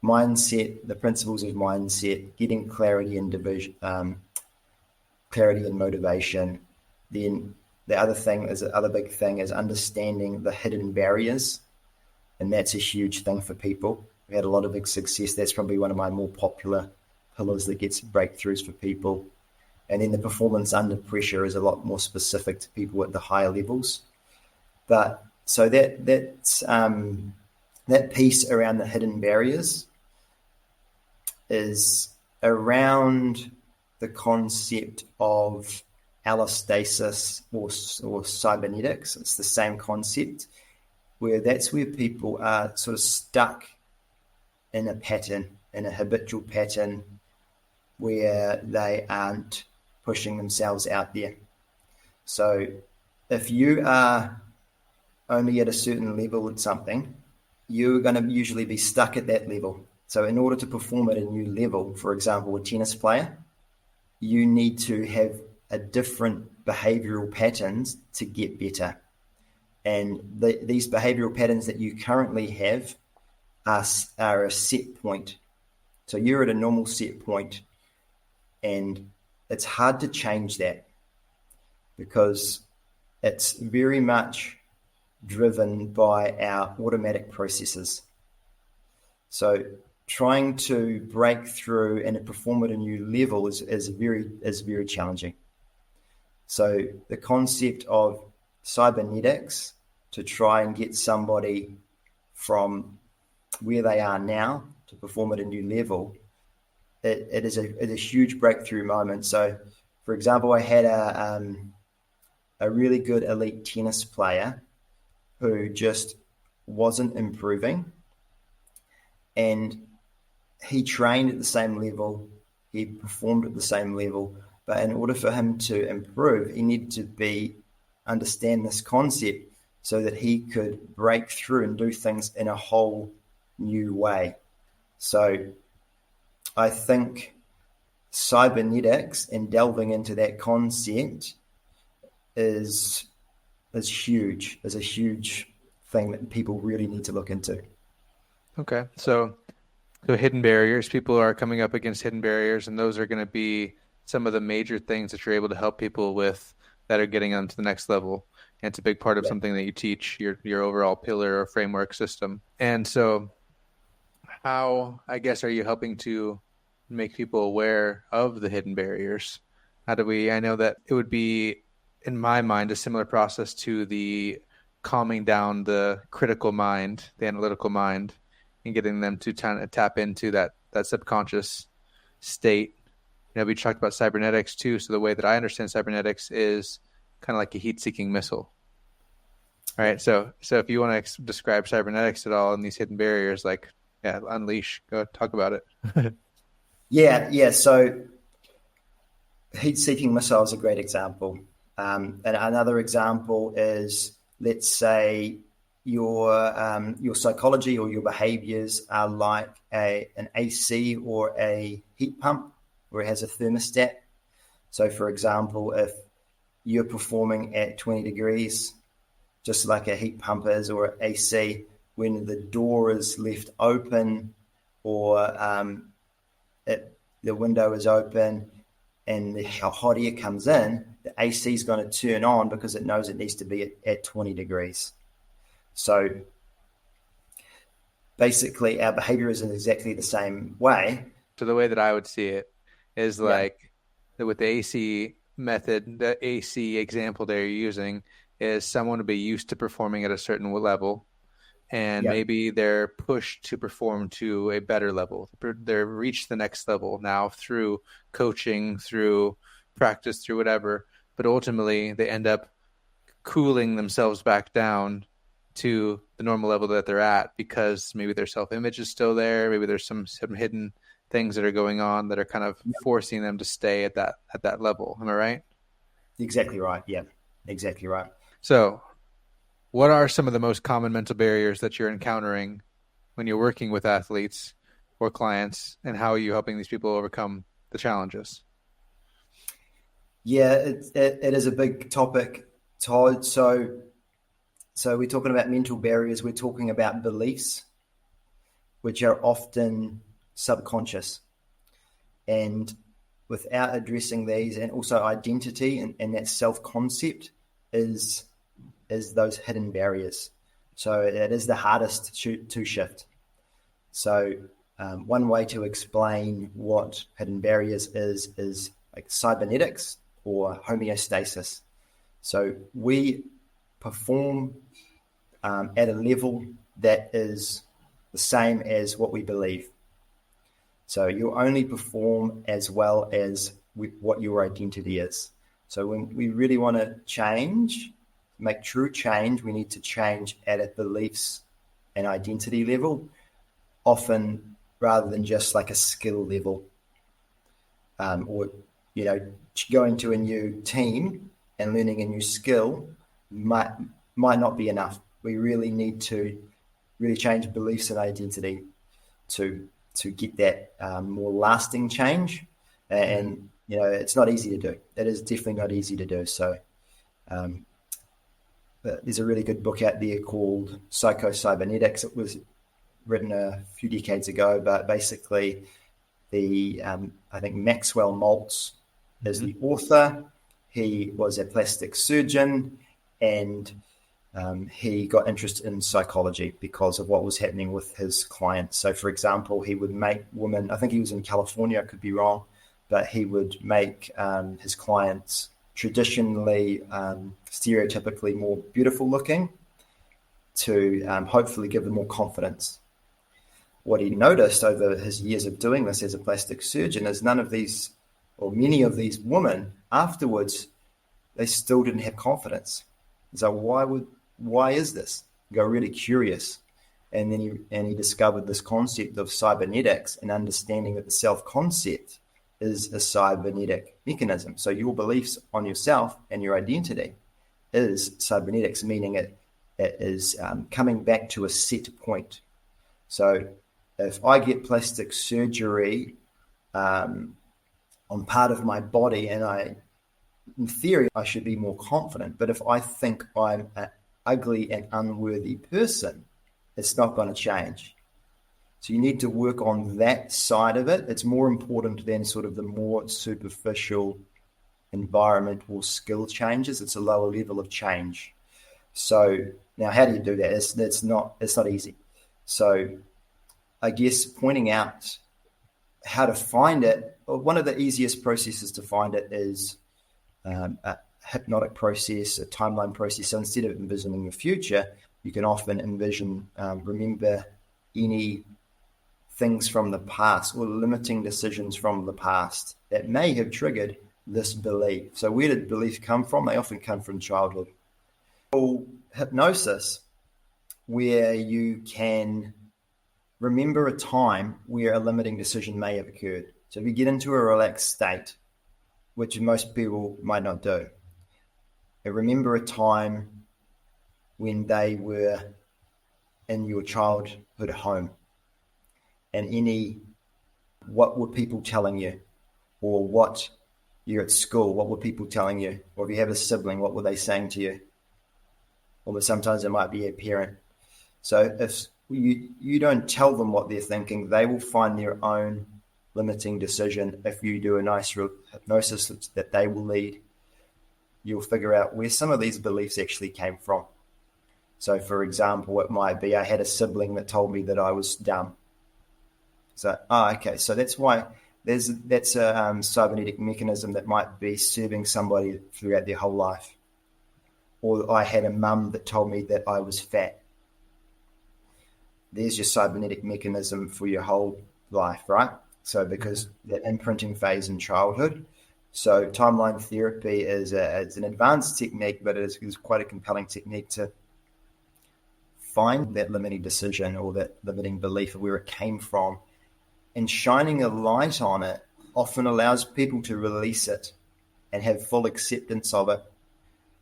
mindset, the principles of mindset, getting clarity and clarity and motivation. Then the other big thing is understanding the hidden barriers. And that's a huge thing for people. We had a lot of big success. That's probably one of my more popular pillars that gets breakthroughs for people. And then the performance under pressure is a lot more specific to people at the higher levels. But so that piece around the hidden barriers is around the concept of allostasis or cybernetics. It's the same concept, where that's where people are sort of stuck in a pattern, in a habitual pattern, where they aren't pushing themselves out there. So if you are only at a certain level at something, you're going to usually be stuck at that level. So in order to perform at a new level, for example, a tennis player, you need to have a different behavioral patterns to get better. And these behavioral patterns that you currently have are a set point. So you're at a normal set point, and it's hard to change that because it's very much driven by our automatic processes. So trying to break through and perform at a new level is very challenging. So the concept of cybernetics to try and get somebody from where they are now to perform at a new level, it is a huge breakthrough moment. So, for example, I had a really good elite tennis player who just wasn't improving, and he trained at the same level, he performed at the same level, but in order for him to improve, he needed to understand this concept so that he could break through and do things in a whole new way. So I think cybernetics and delving into that concept is a huge thing that people really need to look into. Okay. So hidden barriers, people are coming up against hidden barriers, and those are going to be some of the major things that you're able to help people with that are getting them to the next level. And it's a big part of something that you teach, your overall pillar or framework system. And so how, I guess, are you helping to make people aware of the hidden barriers? I know that it would be, in my mind, a similar process to the calming down the critical mind, the analytical mind, and getting them to tap into that subconscious state. We talked about cybernetics too. So the way that I understand cybernetics is kind of like a heat-seeking missile. All right. So if you want to describe cybernetics at all and these hidden barriers, unleash, go talk about it. Yeah. So heat-seeking missile is a great example. And another example is, let's say your psychology or your behaviors are like an AC or a heat pump, where it has a thermostat. So, for example, if you're performing at 20 degrees, just like a heat pump is, or AC, when the door is left open or the window is open and the hot air comes in, the AC is going to turn on because it knows it needs to be at 20 degrees. So basically our behavior is in exactly the same way. So the way that I would see it is with the AC method, the AC example they're using is someone would be used to performing at a certain level, and maybe they're pushed to perform to a better level. They're reached the next level now through coaching, through practice, through whatever, but ultimately they end up cooling themselves back down to the normal level that they're at because maybe their self-image is still there. Maybe there's some hidden things that are going on that are kind of forcing them to stay at that level. Am I right? Exactly right. Yeah, exactly right. So what are some of the most common mental barriers that you're encountering when you're working with athletes or clients, and how are you helping these people overcome the challenges? Yeah, it is a big topic, Todd. So we're talking about mental barriers. We're talking about beliefs, which are often subconscious. And without addressing these, and also identity and that self-concept is those hidden barriers. So it is the hardest to shift. So one way to explain what hidden barriers is like cybernetics or homeostasis. So we perform at a level that is the same as what we believe. So you only perform as well as what your identity is. So when we really want to change, make true change, we need to change at a beliefs and identity level, often rather than just like a skill level. Or, going to a new team and learning a new skill might not be enough. We really need to really change beliefs and identity to get that more lasting change. And, it's not easy to do. It is definitely not easy to do. So there's a really good book out there called Psycho-Cybernetics. It was written a few decades ago, but basically I think Maxwell Maltz is the author. He was a plastic surgeon, and he got interested in psychology because of what was happening with his clients. So, for example, he would make women, I think he was in California, I could be wrong, but he would make his clients traditionally, stereotypically more beautiful looking to hopefully give them more confidence. What he noticed over his years of doing this as a plastic surgeon is none of these, or many of these women afterwards, they still didn't have confidence. So why is this? He got really curious. And then he discovered this concept of cybernetics and understanding that the self-concept is a cybernetic mechanism. So your beliefs on yourself and your identity is cybernetics, meaning it is coming back to a set point. So if I get plastic surgery on part of my body, and in theory, I should be more confident. But if I think I'm an ugly and unworthy person, it's not going to change. So you need to work on that side of it. It's more important than sort of the more superficial environmental skill changes. It's a lower level of change. So now, how do you do that? It's not easy. So I guess pointing out how to find it, one of the easiest processes to find it is a hypnotic process, a timeline process. So instead of envisioning the future, you can often envision, remember any things from the past or limiting decisions from the past that may have triggered this belief. So where did beliefs come from? They often come from childhood. Or hypnosis, where you can remember a time where a limiting decision may have occurred. So if you get into a relaxed state, which most people might not do, and remember a time when they were in your childhood home, and what were people telling you? Or what you're at school, what were people telling you? Or if you have a sibling, what were they saying to you? Or sometimes it might be a parent. So if you don't tell them what they're thinking, they will find their own limiting decision. If you do a nice hypnosis that they will lead, you'll figure out where some of these beliefs actually came from. So for example, it might be I had a sibling that told me that I was dumb. So, okay, so that's why that's a cybernetic mechanism that might be serving somebody throughout their whole life. Or I had a mum that told me that I was fat. There's your cybernetic mechanism for your whole life, right? So because that imprinting phase in childhood. So timeline therapy is an advanced technique, but it is quite a compelling technique to find that limiting decision or that limiting belief of where it came from. And shining a light on it often allows people to release it and have full acceptance of it.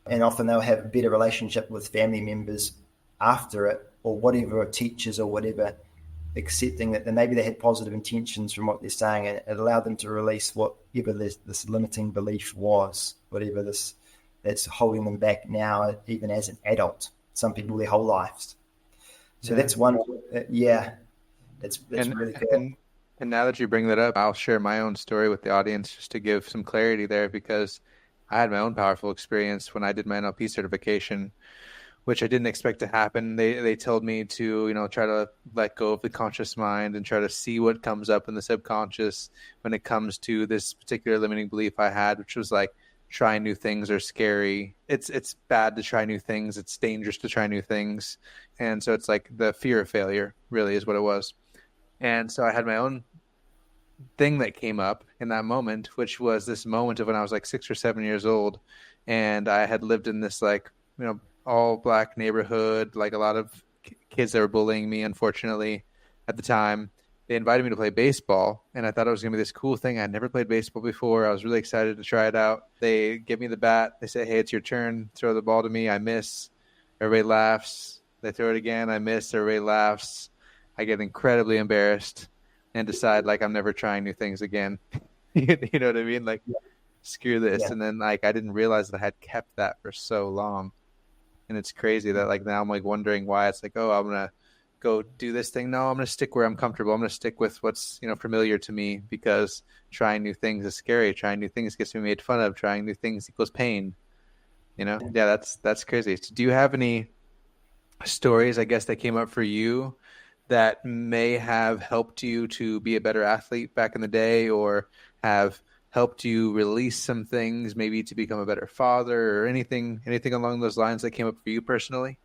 And often they'll have a better relationship with family members after it, or whatever, or teachers or whatever, accepting that maybe they had positive intentions from what they're saying, and it allowed them to release whatever this limiting belief was, whatever that's holding them back now, even as an adult. Some people their whole lives. So that's one. It's really cool. And now that you bring that up, I'll share my own story with the audience just to give some clarity there, because I had my own powerful experience when I did my NLP certification, which I didn't expect to happen. They told me to, try to let go of the conscious mind and try to see what comes up in the subconscious when it comes to this particular limiting belief I had, which was like trying new things are scary. It's bad to try new things. It's dangerous to try new things. And so it's like the fear of failure really is what it was. And so I had my own thing that came up in that moment, which was this moment of when I was like 6 or 7 years old, and I had lived in this like all black neighborhood, like a lot of kids that were bullying me, unfortunately, at the time. They invited me to play baseball, and I thought it was going to be this cool thing. I'd never played baseball before. I was really excited to try it out. They give me the bat. They say, hey, it's your turn. Throw the ball to me. I miss. Everybody laughs. They throw it again. I miss. Everybody laughs. I get incredibly embarrassed and decide like I'm never trying new things again. You know what I mean? Like, screw this. And then like I didn't realize that I had kept that for so long. And it's crazy that like now I'm like wondering why it's like, oh, I'm going to go do this thing. No, I'm going to stick where I'm comfortable. I'm going to stick with what's, familiar to me, because trying new things is scary. Trying new things gets me made fun of. Trying new things equals pain. Yeah, that's crazy. So do you have any stories, I guess, that came up for you that may have helped you to be a better athlete back in the day, or have helped you release some things, maybe to become a better father, or anything along those lines that came up for you personally?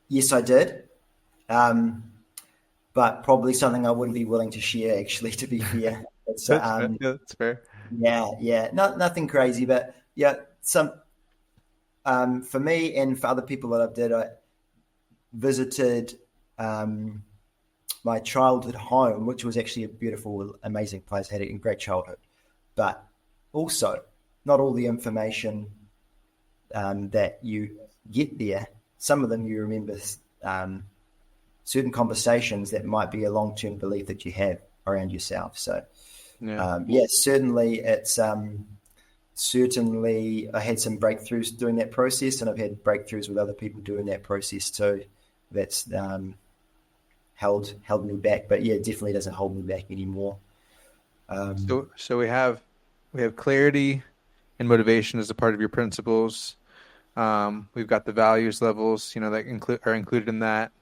Yes, I did. But probably something I wouldn't be willing to share, actually, to be fair. That's fair. Yeah. Nothing crazy, but yeah, some for me and for other people that I've did, I visited my childhood home, which was actually a beautiful, amazing place. I had a great childhood, but also not all the information that you get there. Some of them you remember certain conversations that might be a long-term belief that you have around yourself. So, certainly it's certainly I had some breakthroughs during that process, and I've had breakthroughs with other people doing that process too. That's held me back, but yeah, it definitely doesn't hold me back anymore. So we have clarity and motivation as a part of your principles. We've got the values levels, that are included in that.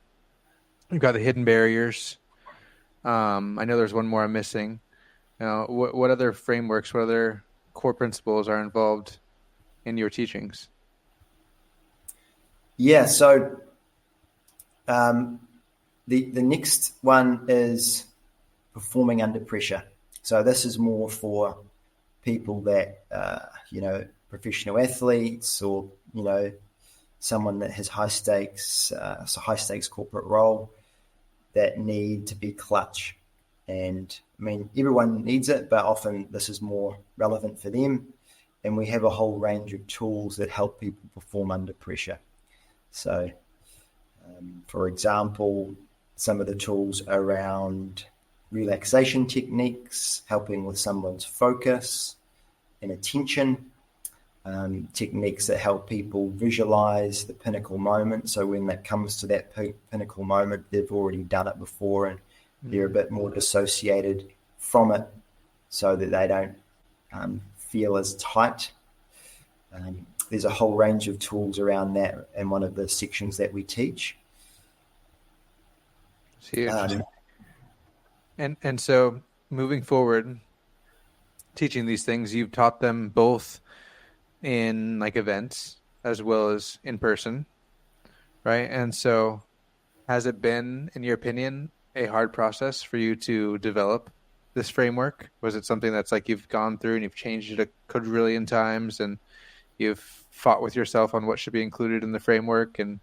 We've got the hidden barriers. I know there's one more I'm missing. What other frameworks, what other core principles are involved in your teachings? Yeah, so the next one is performing under pressure. So this is more for people that professional athletes, or someone that has high stakes corporate role, that need to be clutch. And I mean, everyone needs it, but often this is more relevant for them. And we have a whole range of tools that help people perform under pressure. So, for example, some of the tools around relaxation techniques, helping with someone's focus and attention, techniques that help people visualize the pinnacle moment. So when that comes to that pinnacle moment, they've already done it before, and they're a bit more dissociated from it, so that they don't feel as tight. There's a whole range of tools around that in one of the sections that we teach. And so moving forward, teaching these things, you've taught them both in like events as well as in person, right? And so has it been, in your opinion, a hard process for you to develop this framework? Was it something that's like you've gone through and you've changed it a quadrillion times, and you've fought with yourself on what should be included in the framework? And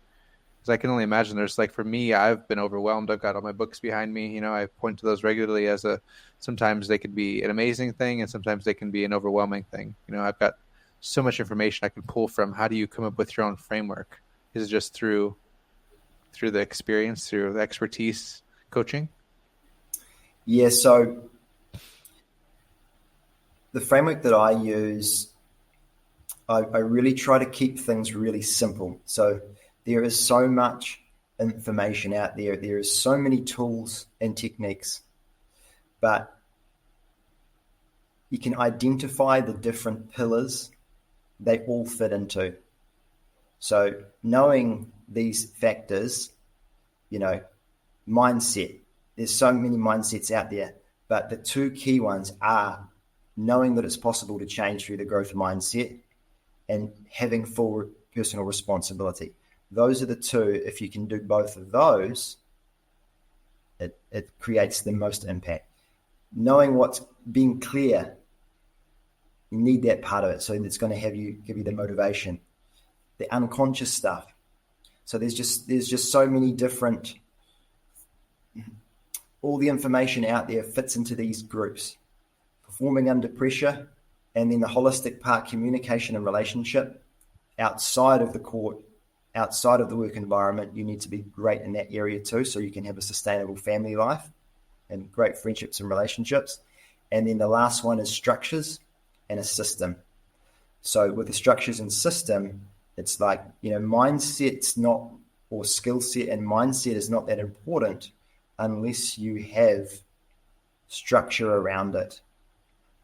because I can only imagine, there's like, for me, I've been overwhelmed. I've got all my books behind me. I point to those regularly as sometimes they could be an amazing thing, and sometimes they can be an overwhelming thing. I've got so much information I can pull from. How do you come up with your own framework? Is it just through the experience, through the expertise, coaching? Yeah, so the framework that I use, I really try to keep things really simple. So there is so much information out there. There is so many tools and techniques, but you can identify the different pillars they all fit into. So knowing these factors, mindset, there's so many mindsets out there, but the two key ones are knowing that it's possible to change through the growth mindset and having full personal responsibility. Those are the two. If you can do both of those, it creates the most impact. Knowing what's being clear, you need that part of it. So it's going to give you the motivation, the unconscious stuff. So there's just so many different, all the information out there fits into these groups. Performing under pressure, and then the holistic part, communication and relationship outside of the court, outside of the work environment. You need to be great in that area too, so you can have a sustainable family life and great friendships and relationships. And then the last one is structures and a system. So with the structures and system, it's like, mindset's not, or skill set and mindset is not that important unless you have structure around it.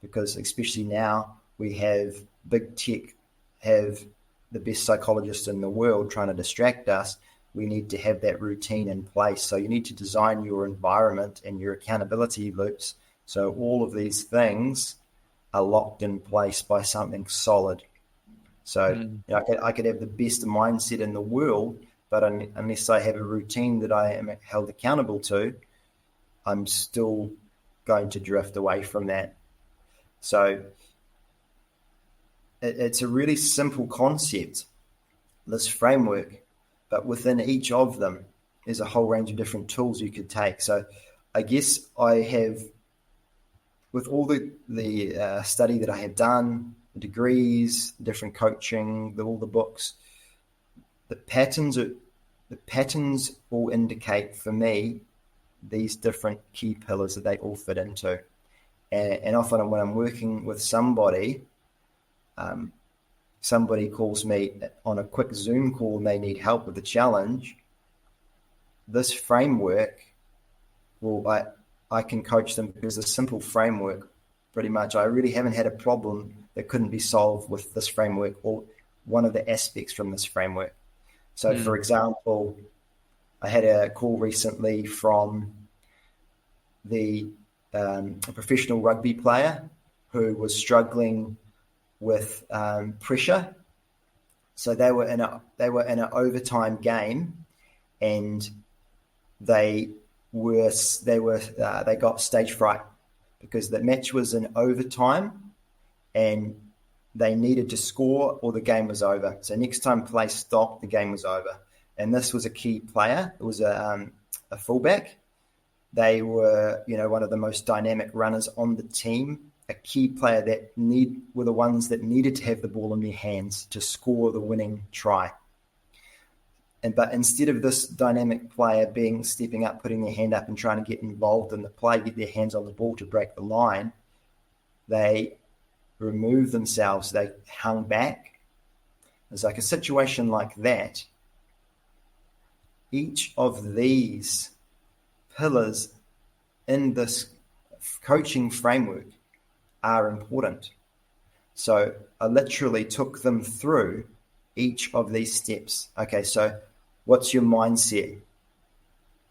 Because especially now, we have big tech, have the best psychologists in the world trying to distract us. We need to have that routine in place. So you need to design your environment and your accountability loops. So all of these things are locked in place by something solid. So I could have the best mindset in the world, but unless I have a routine that I am held accountable to, I'm still going to drift away from that. So it's a really simple concept, this framework, but within each of them, there's a whole range of different tools you could take. So I guess I have, with all the study that I have done, the degrees, different coaching, all the books, the patterns all indicate for me these different key pillars that they all fit into. And often when I'm working with somebody calls me on a quick Zoom call and they need help with the challenge, this framework, I can coach them because it's a simple framework. Pretty much, I really haven't had a problem that couldn't be solved with this framework or one of the aspects from this framework. So, for example, I had a call recently from a professional rugby player who was struggling with pressure. So they were in an overtime game, and they got stage fright because the match was in overtime and they needed to score or the game was over. So next time play stopped, the game was over. And this was a key player. It was a fullback. They were, one of the most dynamic runners on the team, a key player were the ones that needed to have the ball in their hands to score the winning try. But instead of this dynamic player stepping up, putting their hand up and trying to get involved in the play, get their hands on the ball to break the line, they removed themselves. They hung back. It's like a situation like that. Each of these pillars in this coaching framework are important. So I literally took them through each of these steps. Okay, so what's your mindset?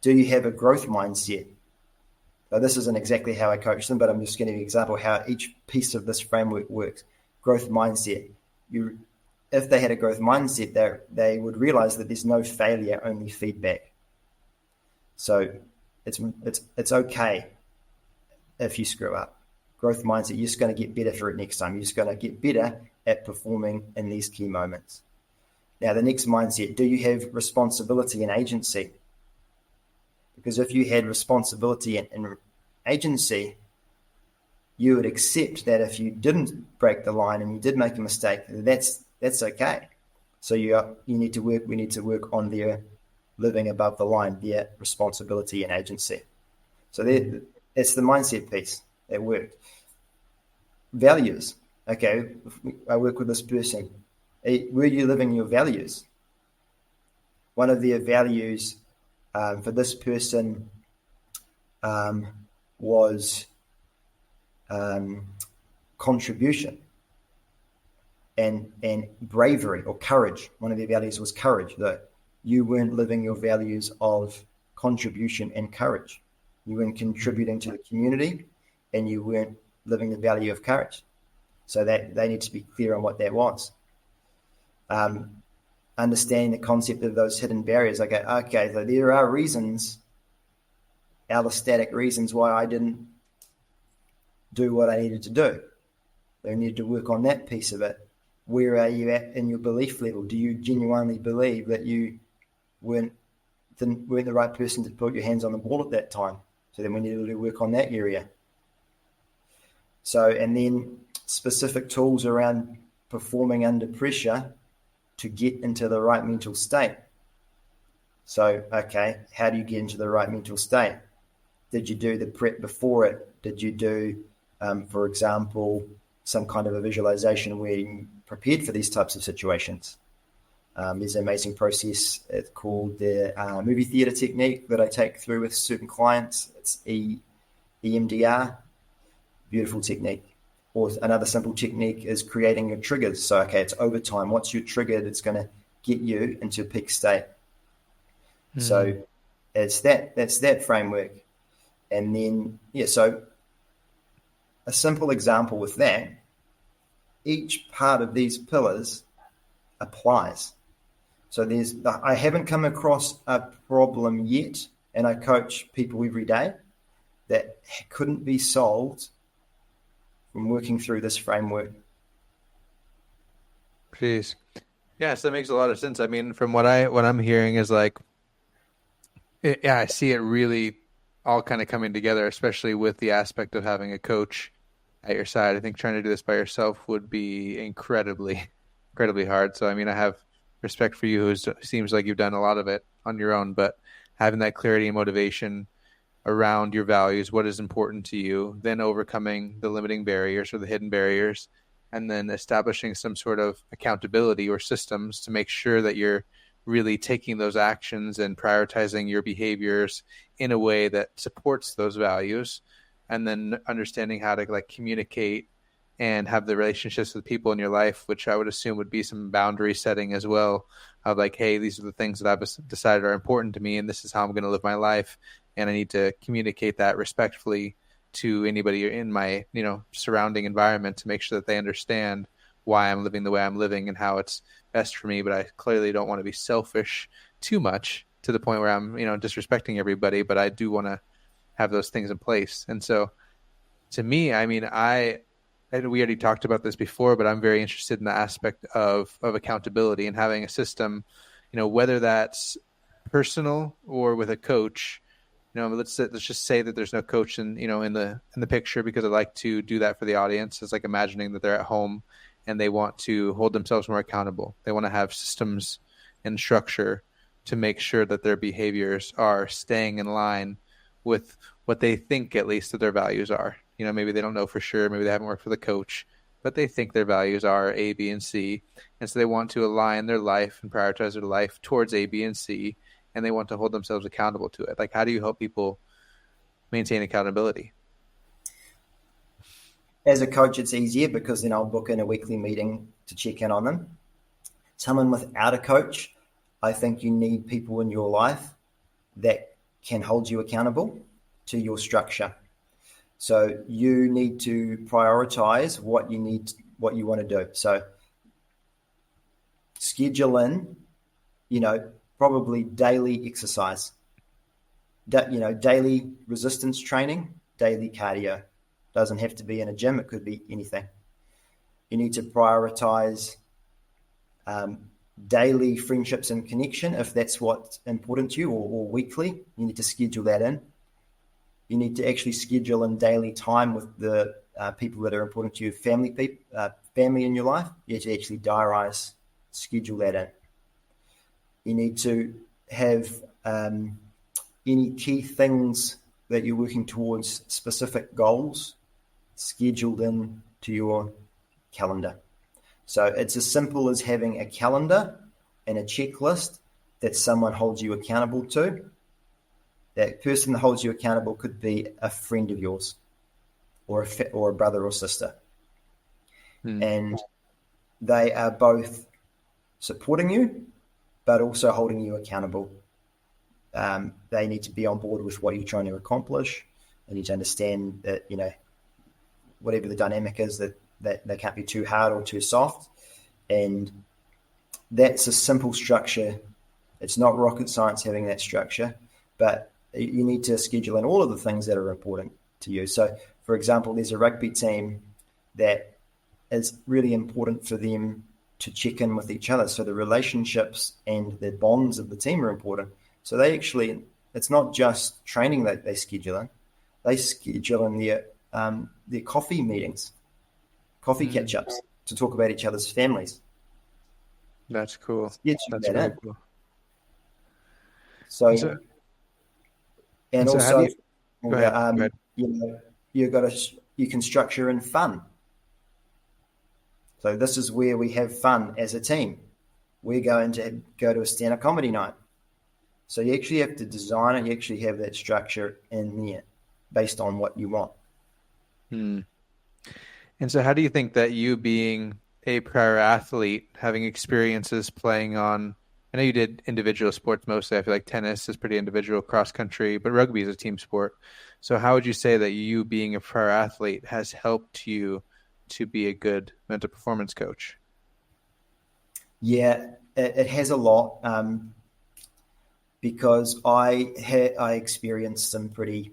Do you have a growth mindset? Now, this isn't exactly how I coach them, but I'm just giving you an example how each piece of this framework works. Growth mindset. If they had a growth mindset, they would realize that there's no failure, only feedback. So it's okay if you screw up. Growth mindset, you're just going to get better for it next time. You're just going to get better at performing in these key moments. Now, the next mindset, do you have responsibility and agency? Because if you had responsibility and agency, you would accept that if you didn't break the line and you did make a mistake, that's okay. So we need to work on their living above the line, their responsibility and agency. So it's the mindset piece that worked. Values. Okay, I work with this person. Were you living your values? One of their values for this person was contribution. and bravery or courage. One of their values was courage, that you weren't living your values of contribution and courage. You weren't contributing to the community, and you weren't living the value of courage. So that they need to be clear on what that was. Understanding the concept of those hidden barriers. Okay, so there are reasons, allostatic reasons, why I didn't do what I needed to do. They needed to work on that piece of it. Where are you at in your belief level? Do you genuinely believe that you weren't the right person to put your hands on the ball at that time? So then we needed to work on that area. So, and then specific tools around performing under pressure to get into the right mental state. So, okay, how do you get into the right mental state? Did you do the prep before it? Did you do, for example, some kind of a visualization where you prepared for these types of situations? There's an amazing process. It's called the movie theater technique that I take through with certain clients. It's EMDR, beautiful technique. Or another simple technique is creating your triggers. So, okay, it's overtime. What's your trigger that's going to get you into a peak state? Mm-hmm. So that's that framework. And then, so a simple example with that, each part of these pillars applies. So I haven't come across a problem yet, and I coach people every day, that couldn't be solved from working through this framework. Please. Yes, that makes a lot of sense. I mean, from what I'm hearing is I see it really all kind of coming together, especially with the aspect of having a coach at your side. I think trying to do this by yourself would be incredibly, incredibly hard. So, I mean, I have respect for you, who seems like you've done a lot of it on your own, but having that clarity and motivation around your values, what is important to you, then overcoming the limiting barriers or the hidden barriers, and then establishing some sort of accountability or systems to make sure that you're really taking those actions and prioritizing your behaviors in a way that supports those values, and then understanding how to communicate and have the relationships with people in your life, which I would assume would be some boundary setting as well, of hey, these are the things that I've decided are important to me, and this is how I'm going to live my life. And I need to communicate that respectfully to anybody in my, surrounding environment, to make sure that they understand why I'm living the way I'm living and how it's best for me. But I clearly don't want to be selfish too much to the point where I'm, disrespecting everybody, but I do want to have those things in place. And so to me, I mean, and we already talked about this before, but I'm very interested in the aspect of accountability and having a system, whether that's personal or with a coach. Let's just say that there's no coach in the picture, because I like to do that for the audience. It's like imagining that they're at home and they want to hold themselves more accountable. They want to have systems and structure to make sure that their behaviors are staying in line with what they think, at least, that their values are. Maybe they don't know for sure. Maybe they haven't worked with a coach, but they think their values are A, B, and C. And so they want to align their life and prioritize their life towards A, B, and C. And they want to hold themselves accountable to it. How do you help people maintain accountability? As a coach, it's easier, because then I'll book in a weekly meeting to check in on them. Someone without a coach, I think you need people in your life that can hold you accountable to your structure. So you need to prioritize what you want to do. So schedule in, probably daily exercise, daily resistance training, daily cardio. Doesn't have to be in a gym. It could be anything. You need to prioritize daily friendships and connection, if that's what's important to you, or weekly. You need to schedule that in. You need to actually schedule in daily time with the people that are important to you, family in your life. You have to actually diarize, schedule that in. You need to have any key things that you're working towards, specific goals, scheduled in to your calendar. So it's as simple as having a calendar and a checklist that someone holds you accountable to. That person that holds you accountable could be a friend of yours, or a brother or sister. And they are both supporting you, but also holding you accountable. They need to be on board with what you're trying to accomplish. They need to understand that, whatever the dynamic is, that they can't be too hard or too soft. And that's a simple structure. It's not rocket science having that structure, but you need to schedule in all of the things that are important to you. So, for example, there's a rugby team that is really important for them to check in with each other. So the relationships and the bonds of the team are important. So it's not just training that they schedule in. They schedule in their coffee meetings, coffee catch-ups to talk about each other's families. That's cool. That's really cool. So go ahead. You can structure in fun. So this is where we have fun as a team. We're going to go to a stand-up comedy night. So you actually have to design it. You actually have that structure in there based on what you want. And so how do you think that you being a prior athlete, having experiences playing on, I know you did individual sports mostly. I feel like tennis is pretty individual, cross country, but rugby is a team sport. So how would you say that you being a prior athlete has helped you to be a good mental performance coach? Yeah, it has a lot, because I experienced some pretty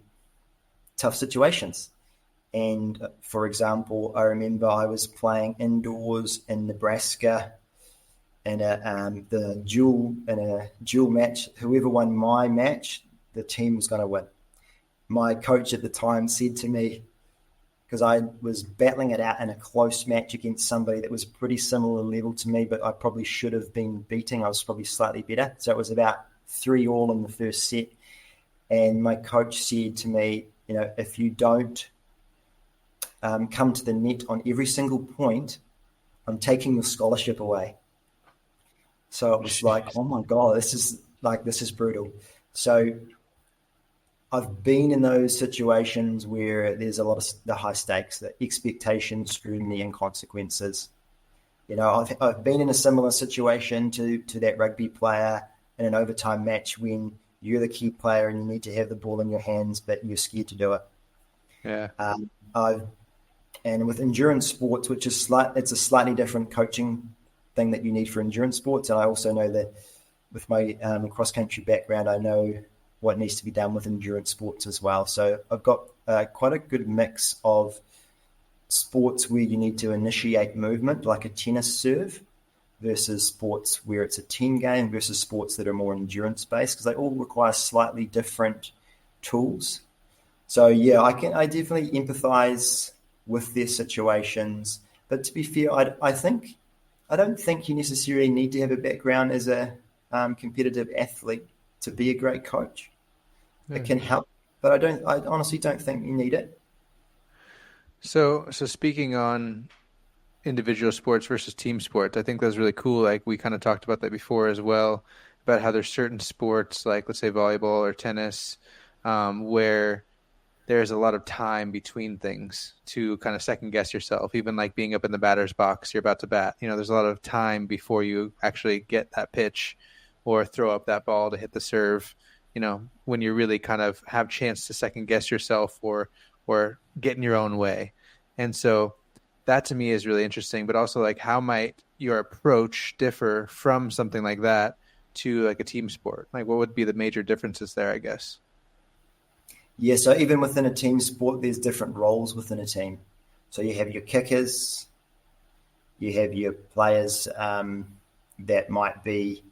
tough situations. And for example, I remember I was playing indoors in Nebraska in a dual match. Whoever won my match, the team was going to win. My coach at the time said to me, because I was battling it out in a close match against somebody that was pretty similar level to me, but I probably should have been beating. I was probably slightly better. So it was about 3-3 in the first set. And my coach said to me, if you don't come to the net on every single point, I'm taking the scholarship away. So it was like, oh my God, this is brutal. So I've been in those situations where there's a lot of the high stakes, the expectations, scrutiny, and consequences. I've been in a similar situation to that rugby player in an overtime match when you're the key player and you need to have the ball in your hands, but you're scared to do it. Yeah. And with endurance sports, which is it's a slightly different coaching thing that you need for endurance sports. And I also know that with my cross-country background, I know what needs to be done with endurance sports as well. So I've got quite a good mix of sports where you need to initiate movement, like a tennis serve, versus sports where it's a team game, versus sports that are more endurance-based, because they all require slightly different tools. So yeah, I definitely empathize with their situations. But to be fair, I don't think you necessarily need to have a background as a competitive athlete to be a great coach. Yeah. It can help, but I honestly don't think you need it. So speaking on individual sports versus team sports, I think that's really cool. Like we kind of talked about that before as well, about how there's certain sports, like let's say volleyball or tennis, where there's a lot of time between things to kind of second guess yourself. Even like being up in the batter's box, you're about to bat. There's a lot of time before you actually get that pitch or throw up that ball to hit the serve. When you really kind of have chance to second guess yourself or get in your own way. And so that to me is really interesting, but also like how might your approach differ from something like that to like a team sport? Like what would be the major differences there, I guess? Yeah, so even within a team sport, there's different roles within a team. So you have your kickers, you have your players that might be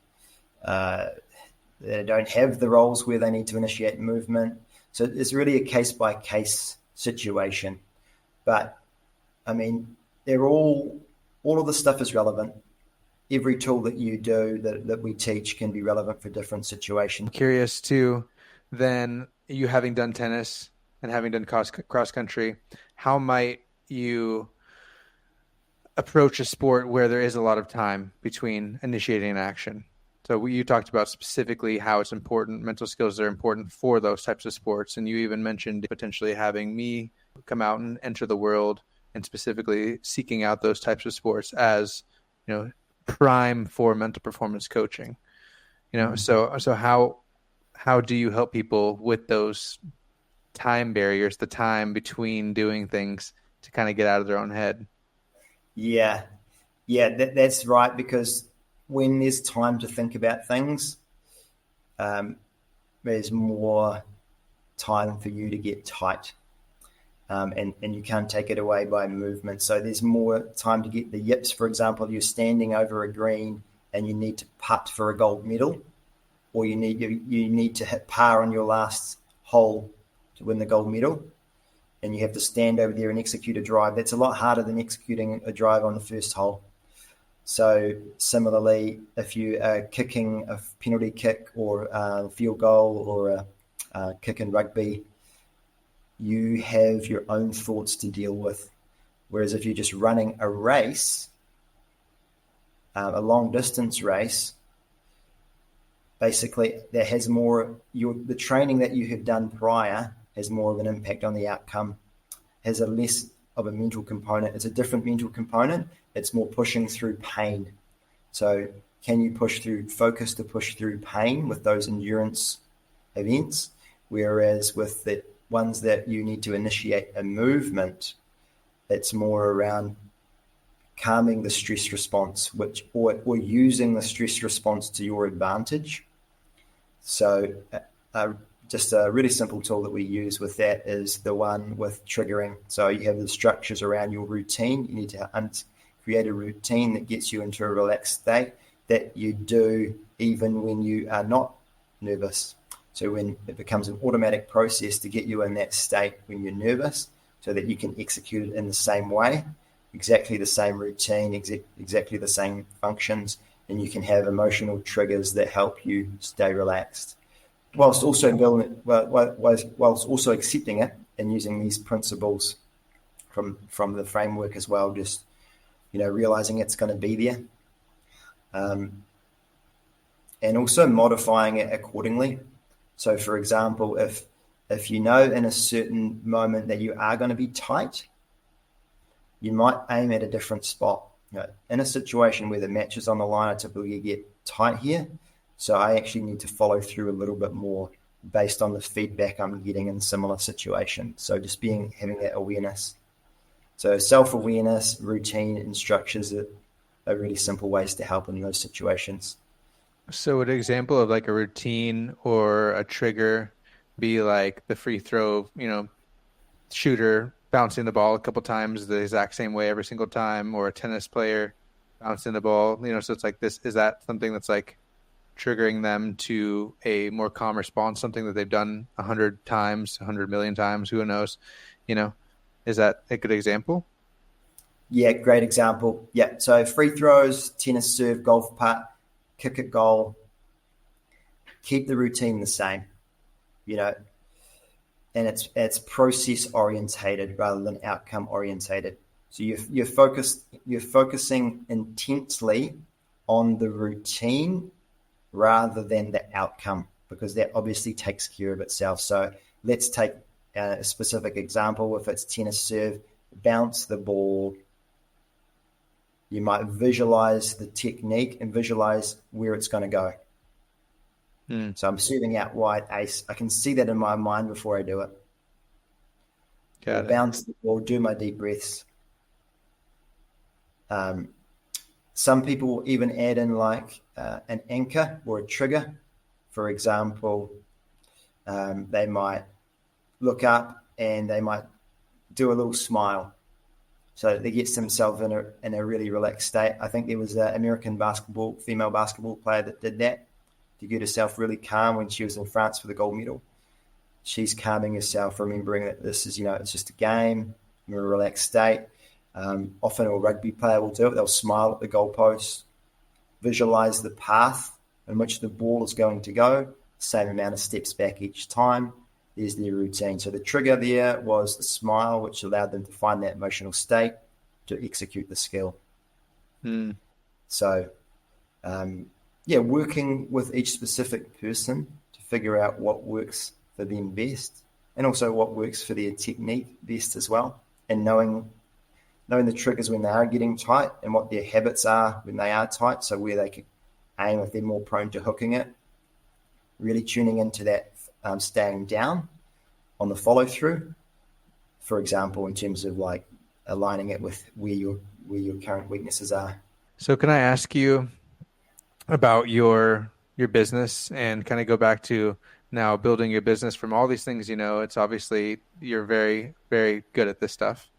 they don't have the roles where they need to initiate movement. So it's really a case-by-case situation. But, I mean, all of the stuff is relevant. Every tool that you do, that we teach, can be relevant for different situations. I'm curious, too, then you having done tennis and having done cross-country, how might you approach a sport where there is a lot of time between initiating an action? So you talked about specifically how it's important, mental skills are important for those types of sports. And you even mentioned potentially having me come out and enter the world and specifically seeking out those types of sports as prime for mental performance coaching. So how do you help people with those time barriers, the time between doing things to kind of get out of their own head? Yeah, that's right. Because when there's time to think about things, there's more time for you to get tight. And you can't take it away by movement. So there's more time to get the yips. For example, you're standing over a green and you need to putt for a gold medal, or you need to hit par on your last hole to win the gold medal, and you have to stand over there and execute a drive. That's a lot harder than executing a drive on the first hole. So similarly, if you are kicking a penalty kick or a field goal or a kick in rugby, you have your own thoughts to deal with. Whereas if you're just running a race, a long distance race, basically that has more, the training that you have done prior has more of an impact on the outcome, has a less of a mental component. It's a different mental component. It's more pushing through pain. So can you focus to push through pain with those endurance events? Whereas with the ones that you need to initiate a movement, it's more around calming the stress response, or using the stress response to your advantage. So just a really simple tool that we use with that is the one with triggering. So you have the structures around your routine. You need to create a routine that gets you into a relaxed state that you do even when you are not nervous. So when it becomes an automatic process to get you in that state when you're nervous, so that you can execute it in the same way, exactly the same routine, exactly the same functions, and you can have emotional triggers that help you stay relaxed, whilst also whilst also accepting it and using these principles from the framework as well. Just realizing it's going to be there, and also modifying it accordingly. So, for example, if you know in a certain moment that you are going to be tight, you might aim at a different spot. In a situation where the match is on the line, I typically get tight here. So I actually need to follow through a little bit more based on the feedback I'm getting in similar situations. So just having that awareness. So self-awareness, routine, and structures are really simple ways to help in those situations. So an example of like a routine or a trigger be like the free throw, shooter bouncing the ball a couple times the exact same way every single time, or a tennis player bouncing the ball, so it's like this. Is that something that's like triggering them to a more calm response, something that they've done 100 times, 100 million times, who knows, is that a good example? Yeah, great example. Yeah. So free throws, tennis serve, golf putt, kick at goal, keep the routine the same, and it's process orientated rather than outcome orientated. So you're focusing intensely on the routine rather than the outcome, because that obviously takes care of itself. So let's take a specific example. If it's tennis serve, bounce the ball. You might visualize the technique and visualize where it's going to go. So I'm serving out wide ace. I can see that in my mind before I do it. Got it. Bounce the ball, do my deep breaths. Some people will even add in like an anchor or a trigger. For example, they might look up and they might do a little smile. So they get themselves in a really relaxed state. I think there was an American female basketball player that did that to get herself really calm when she was in France for the gold medal. She's calming herself, remembering that this is, it's just a game, in a relaxed state. Often a rugby player will do it. They'll smile at the goalpost, visualize the path in which the ball is going to go, same amount of steps back each time. There's their routine. So the trigger there was the smile, which allowed them to find that emotional state to execute the skill. So, working with each specific person to figure out what works for them best, and also what works for their technique best as well, and knowing knowing the triggers when they are getting tight and what their habits are when they are tight, so where they can aim if they're more prone to hooking it. Really tuning into that, staying down on the follow through. For example, in terms of like aligning it with where your current weaknesses are. So can I ask you about your business and kind of go back to now building your business from all these things? It's obviously you're very, very good at this stuff.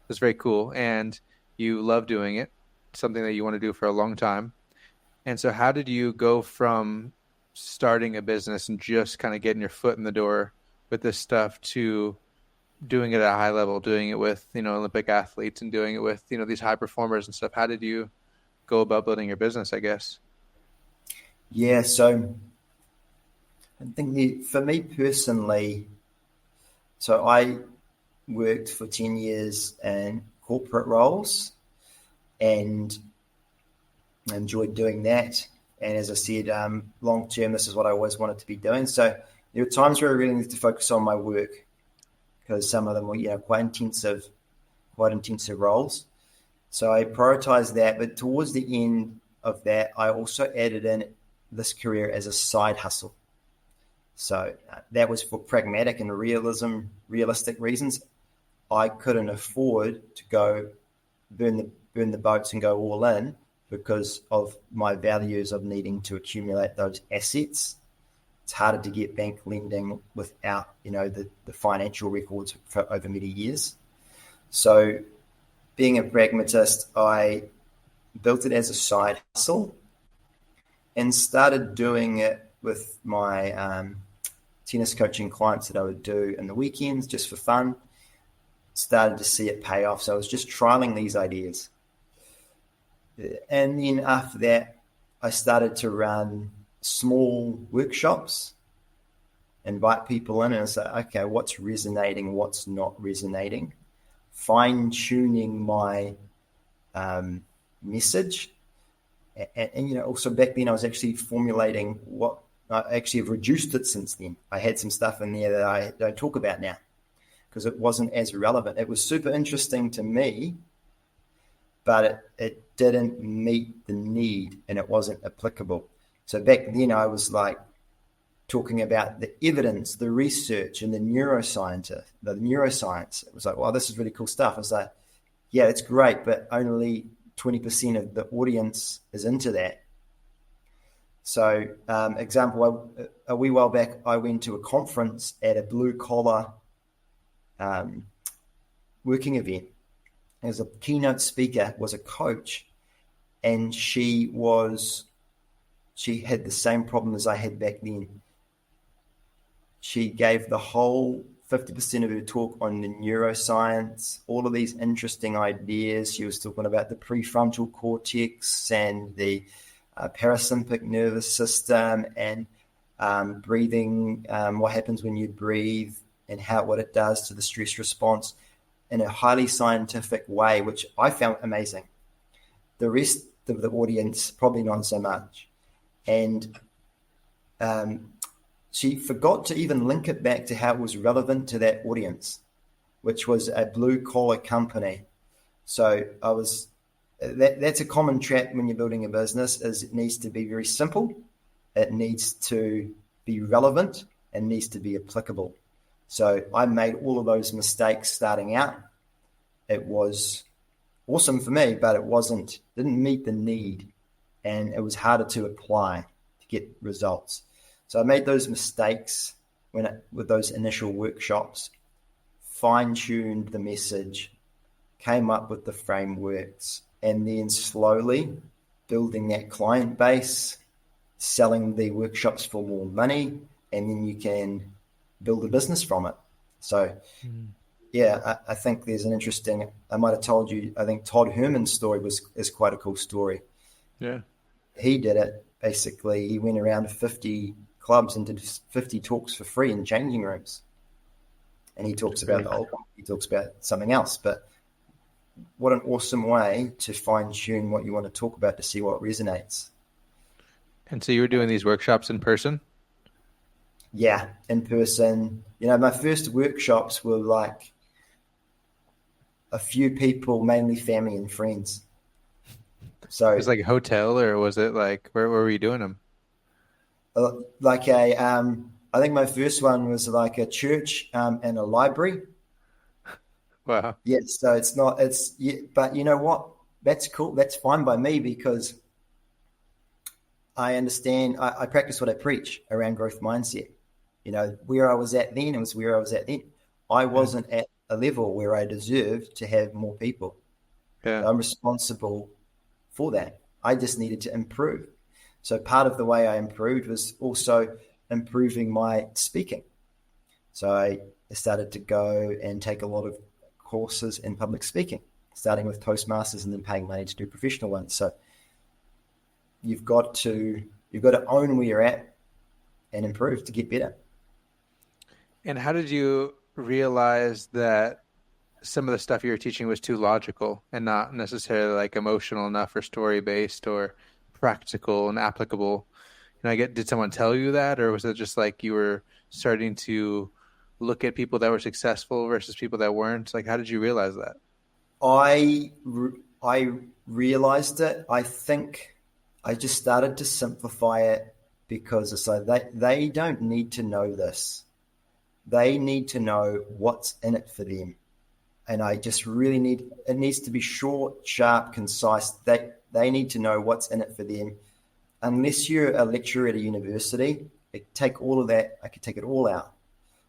It's very cool, and you love doing it. It's something that you want to do for a long time. And so how did you go from starting a business and just kind of getting your foot in the door with this stuff to doing it at a high level, doing it with, Olympic athletes and doing it with, these high performers and stuff? How did you go about building your business, I guess? Yeah, so I think for me personally, so I worked for 10 years in corporate roles and enjoyed doing that. And as I said, long term, this is what I always wanted to be doing. So there were times where I really needed to focus on my work because some of them were, quite intensive roles. So I prioritized that. But towards the end of that, I also added in this career as a side hustle. So that was for pragmatic and realistic reasons. I couldn't afford to go burn the boats and go all in because of my values of needing to accumulate those assets. It's harder to get bank lending without, the financial records for over many years. So being a pragmatist, I built it as a side hustle and started doing it with my tennis coaching clients that I would do in the weekends just for fun. Started to see it pay off. So I was just trialing these ideas. And then after that, I started to run small workshops, invite people in and say, okay, what's resonating, what's not resonating, fine-tuning my message. And also back then I was actually formulating what I actually have reduced it since then. I had some stuff in there that I don't talk about now because it wasn't as relevant. It was super interesting to me, but it didn't meet the need and it wasn't applicable. So back then I was like talking about the evidence, the research and the neuroscience. It was like, wow, this is really cool stuff. I was like, yeah, it's great, but only 20% of the audience is into that. So example, a wee while back, I went to a conference at a blue collar working event. As a keynote speaker was a coach, and she had the same problem as I had back then. She gave the whole 50% of her talk on the neuroscience, all of these interesting ideas. She was talking about the prefrontal cortex and the parasympathetic nervous system and breathing, what happens when you breathe and what it does to the stress response in a highly scientific way, which I found amazing. The rest of the audience, probably not so much. And she forgot to even link it back to how it was relevant to that audience, which was a blue-collar company. So that's a common trap when you're building a business, is it needs to be very simple, it needs to be relevant, and needs to be applicable. So I made all of those mistakes starting out. It was awesome for me, but didn't meet the need, and it was harder to apply to get results. So I made those mistakes with those initial workshops, fine-tuned the message, came up with the frameworks, and then slowly building that client base, selling the workshops for more money, and then you can build a business from it. So, yeah, I think there's an interesting, I might have told you, I think Todd Herman's story is quite a cool story. Yeah. He did it, basically. He went around 50 clubs and did 50 talks for free in changing rooms. And he talks about he talks about something else, but what an awesome way to fine tune what you want to talk about to see what resonates. And so you were doing these workshops in person? Yeah, in person. My first workshops were like, a few people, mainly family and friends. It So was like a hotel, or was it like where were you doing them? like I think my first one was like a church and a library. Wow. Yeah, so it's not, it's, yeah, but you know what? That's cool. That's fine by me because I understand, I practice what I preach around growth mindset. You know, where I was at then, it was where I was at then. I Yeah. wasn't at a level where I deserved to have more people. Yeah. So I'm responsible for that. I just needed to improve. So part of the way I improved was also improving my speaking. So I started to go and take a lot of courses in public speaking, starting with Toastmasters and then paying money to do professional ones. So you've got to own where you're at and improve to get better. And how did you realize that some of the stuff you were teaching was too logical and not necessarily like emotional enough or story based or practical and applicable? Did someone tell you that, or was it just like you were starting to look at people that were successful versus people that weren't? Like, how did you realize that? I realized it. I think I just started to simplify it because it's like they don't need to know this. They need to know what's in it for them. And I just really it needs to be short, sharp, concise. They need to know what's in it for them. Unless you're a lecturer at a university, I could take it all out.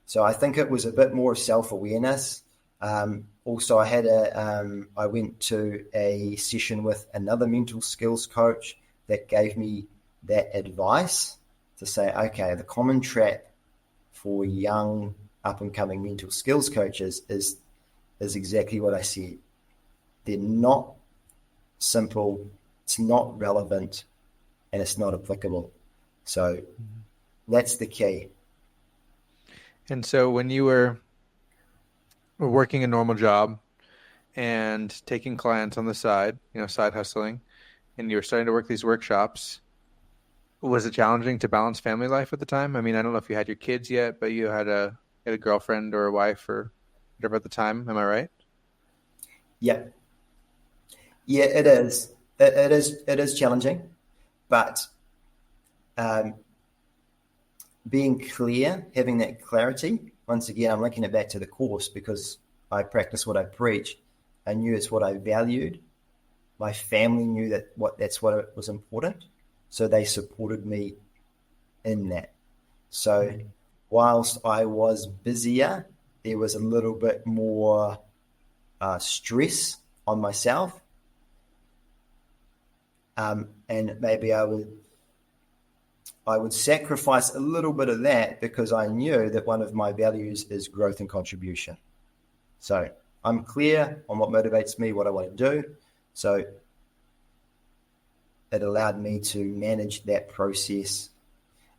So I think it was a bit more self-awareness. Also, I went to a session with another mental skills coach that gave me that advice to say, okay, the common trap for young up-and-coming mental skills coaches is exactly what I said. They're not simple, it's not relevant, and it's not applicable. So that's the key. And so when you were working a normal job and taking clients on the side, side hustling, and you were starting to work these workshops, was it challenging to balance family life at the time? I mean, I don't know if you had your kids yet, but you had a girlfriend or a wife or whatever at the time. Am I right? Yeah. Yeah, it is. It is challenging, but being clear, having that clarity. Once again, I'm linking it back to the course because I practice what I preach. I knew it's what I valued. My family knew that's what was important, so they supported me in that. So whilst I was busier, there was a little bit more stress on myself, and maybe I would sacrifice a little bit of that because I knew that one of my values is growth and contribution. So I'm clear on what motivates me, what I want to do. So it allowed me to manage that process.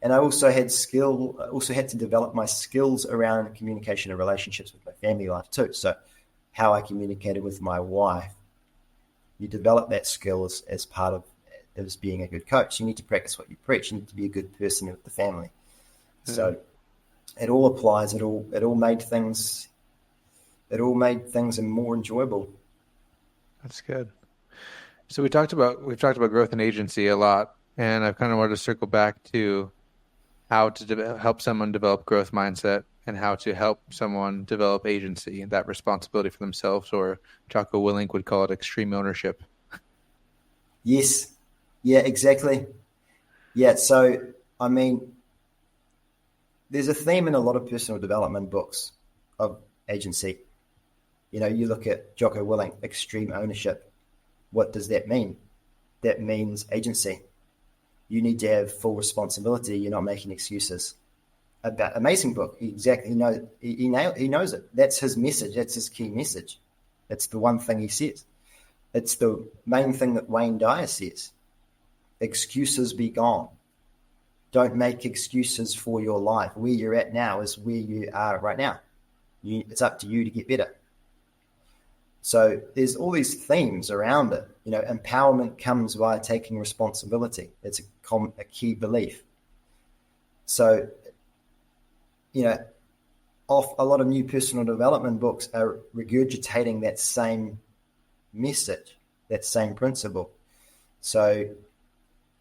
And I also had to develop my skills around communication and relationships with my family life too. So how I communicated with my wife, you develop that skill as part of as being a good coach. You need to practice what you preach. You need to be a good person with the family. So it all applies. It all made things more enjoyable. That's good. So we've talked about growth and agency a lot, and I've kind of wanted to circle back to how to help someone develop growth mindset and how to help someone develop agency and that responsibility for themselves, or Jocko Willink would call it extreme ownership. Yes. Yeah, exactly. Yeah. So, I mean, there's a theme in a lot of personal development books of agency. You look at Jocko Willink, extreme ownership. What does that mean? That means agency. You need to have full responsibility. You're not making excuses. Amazing book. Exactly. He knows it. That's his message. That's his key message. It's the one thing he says. It's the main thing that Wayne Dyer says. Excuses be gone. Don't make excuses for your life. Where you're at now is where you are right now. It's up to you to get better. So there's all these themes around it. Empowerment comes via taking responsibility. It's a key belief. So, off a lot of new personal development books are regurgitating that same message, that same principle. So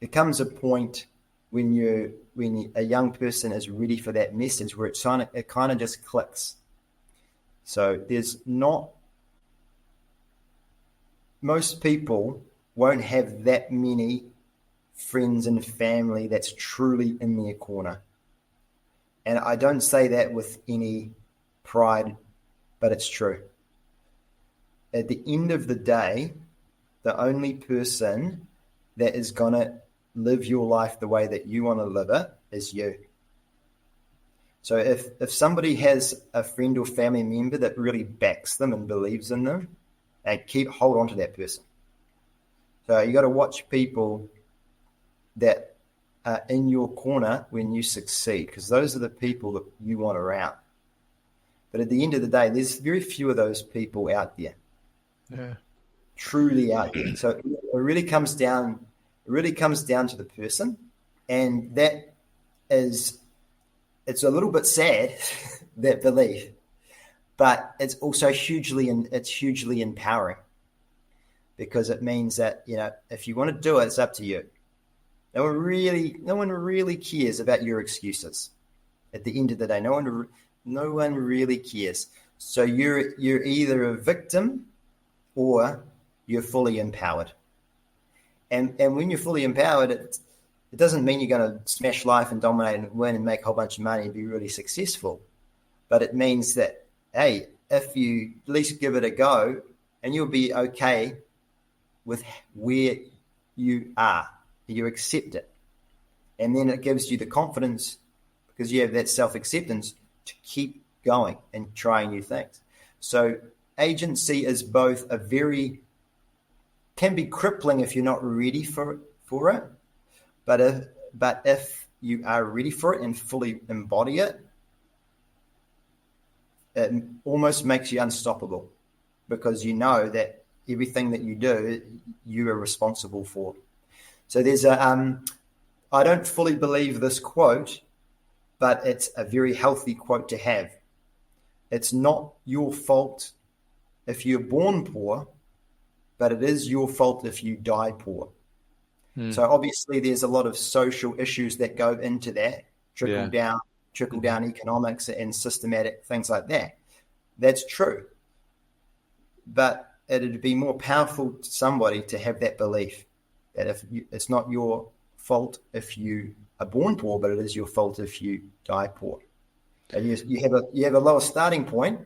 there comes a point when a young person is ready for that message where it kind of just clicks. So most people won't have that many friends and family that's truly in their corner. And I don't say that with any pride, but it's true. At the end of the day, the only person that is going to live your life the way that you want to live it is you. So if somebody has a friend or family member that really backs them and believes in them, hold on to that person. So you got to watch people that are in your corner when you succeed, because those are the people that you want around. But at the end of the day, there's very few of those people out there. Yeah. Truly out there. So it really comes down to the person, and it's a little bit sad, that belief, but it's also hugely empowering, because it means that, if you want to do it, it's up to you. No one really cares about your excuses. At the end of the day, no one really cares. So you're either a victim or you're fully empowered. And when you're fully empowered, it doesn't mean you're going to smash life and dominate and win and make a whole bunch of money and be really successful. But it means that, hey, if you at least give it a go, and you'll be okay with where you are, you accept it. And then it gives you the confidence, because you have that self-acceptance, to keep going and trying new things. So agency is both can be crippling if you're not ready for it. But if you are ready for it and fully embody it, it almost makes you unstoppable, because you know that everything that you do, you are responsible for. So there's I don't fully believe this quote, but it's a very healthy quote to have. It's not your fault if you're born poor, but it is your fault if you die poor. So obviously there's a lot of social issues that go into that, trickle down economics and systematic things like that. That's true. But it'd be more powerful to somebody to have that belief that it's not your fault if you are born poor, but it is your fault if you die poor. And you have a lower starting point,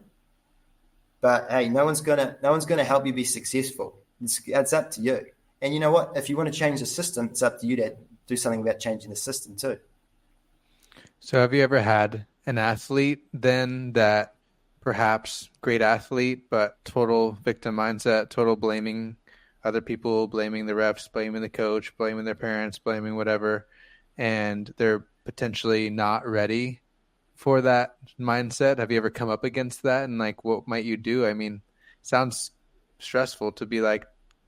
but hey, no one's gonna help you be successful. It's up to you. And you know what? If you want to change the system, it's up to you to do something about changing the system too. So have you ever had an athlete then that perhaps great athlete, but total victim mindset, total blaming other people, blaming the refs, blaming the coach, blaming their parents, blaming whatever, and they're potentially not ready for that mindset? Have you ever come up against that? And what might you do? I mean, sounds stressful to be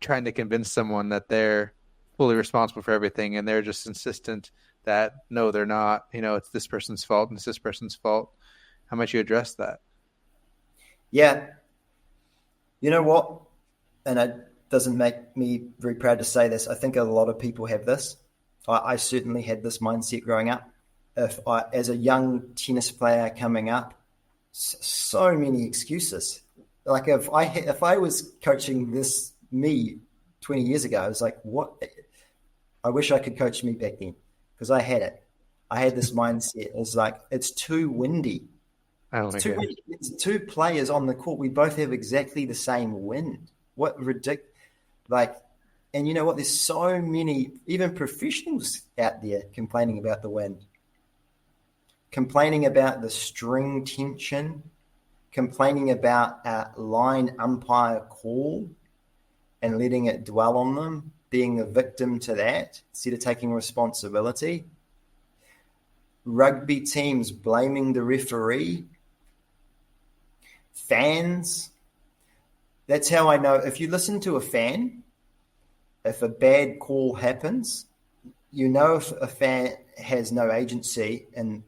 trying to convince someone that they're fully responsible for everything, and they're just insistent that no, they're not. It's this person's fault and it's this person's fault. How might you address that? Yeah. You know what? And it doesn't make me very proud to say this. I think a lot of people have this. I certainly had this mindset growing up. As a young tennis player coming up, so many excuses. If I was coaching me 20 years ago, I was like, what? I wish I could coach me back then, because I had it. I had this mindset. It was like, it's too windy. It's two players on the court. We both have exactly the same wind. What ridiculous. And you know what? There's so many, even professionals out there complaining about the wind, complaining about the string tension, complaining about a line umpire call and letting it dwell on them, being a victim to that instead of taking responsibility. Rugby teams blaming the referee. Fans. That's how I know. If you listen to a fan, if a bad call happens, you know if a fan has no agency in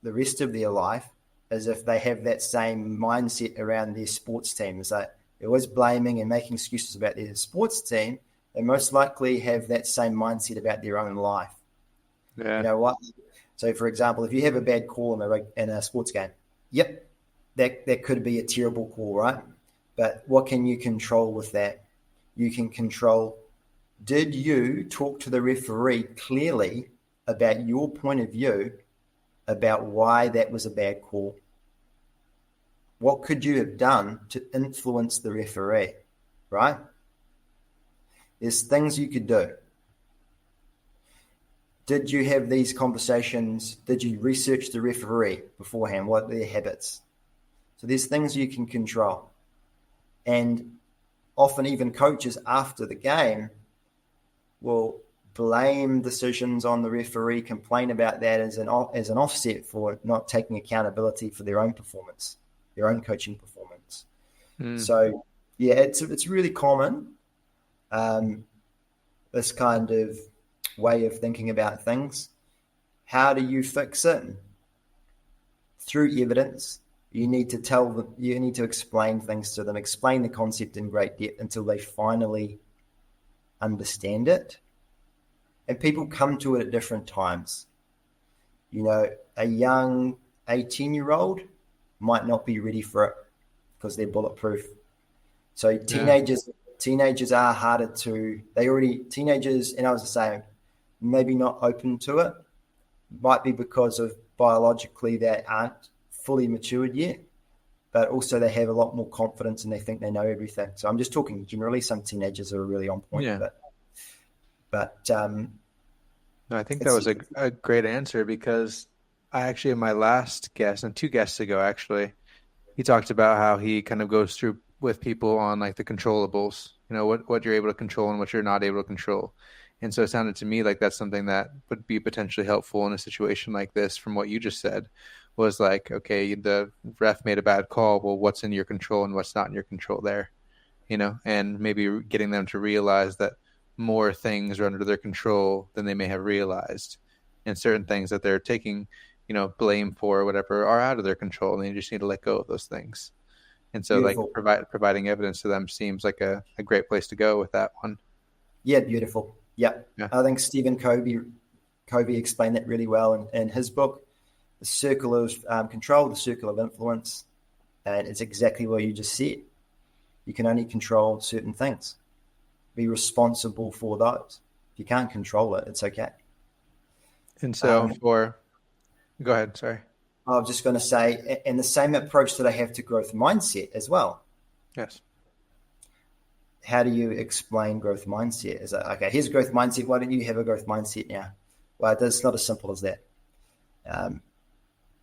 the rest of their life, as if they have that same mindset around their sports team. It's like they're always blaming and making excuses about their sports team. They most likely have that same mindset about their own life. Yeah. You know what? So, for example, if you have a bad call in a sports game, yep, that could be a terrible call, right? But what can you control with that? You can control, did you talk to the referee clearly about your point of view about why that was a bad call? What could you have done to influence the referee, right? There's things you could do. Did you have these conversations? Did you research the referee beforehand? What are their habits? So there's things you can control. And often even coaches after the game will blame decisions on the referee, complain about that as an offset for not taking accountability for their own performance, their own coaching performance. So, yeah, it's really common, this kind of way of thinking about things. How do you fix it? Through evidence. You need to tell them, you need to explain things to them, explain the concept in great depth until they finally understand it. And people come to it at different times. You know, a young 18-year-old might not be ready for it because they're bulletproof. So teenagers are harder to, teenagers, and I was saying, maybe not open to it. Might be because of biologically they aren't fully matured yet, but also they have a lot more confidence and they think they know everything. So I'm just talking generally. Some teenagers are really on point with it. But no, I think that was a great answer, because I actually, in my last guest, and 2 guests ago, actually, he talked about how he kind of goes through with people on like the controllables, you know, what you're able to control and what you're not able to control. And so it sounded to me like that's something that would be potentially helpful in a situation like this. From what you just said, was like, okay, the ref made a bad call. Well, what's in your control and what's not in your control there, you know, and maybe getting them to realize that more things are under their control than they may have realized, and certain things that they're taking, you know, blame for or whatever are out of their control, and they just need to let go of those things. And so beautiful. Like providing evidence to them seems like a great place to go with that one. Yeah, beautiful. Yeah. I think Stephen Covey explained that really well in his book, The Circle of Control, The Circle of Influence. And it's exactly what you just said. You can only control certain things. Be responsible for those. If you can't control it, it's okay. And so go ahead, sorry. I was just going to say, and the same approach that I have to growth mindset as well. Yes. How do you explain growth mindset? Is it, okay, here's growth mindset. Why don't you have a growth mindset now? Well, it's not as simple as that.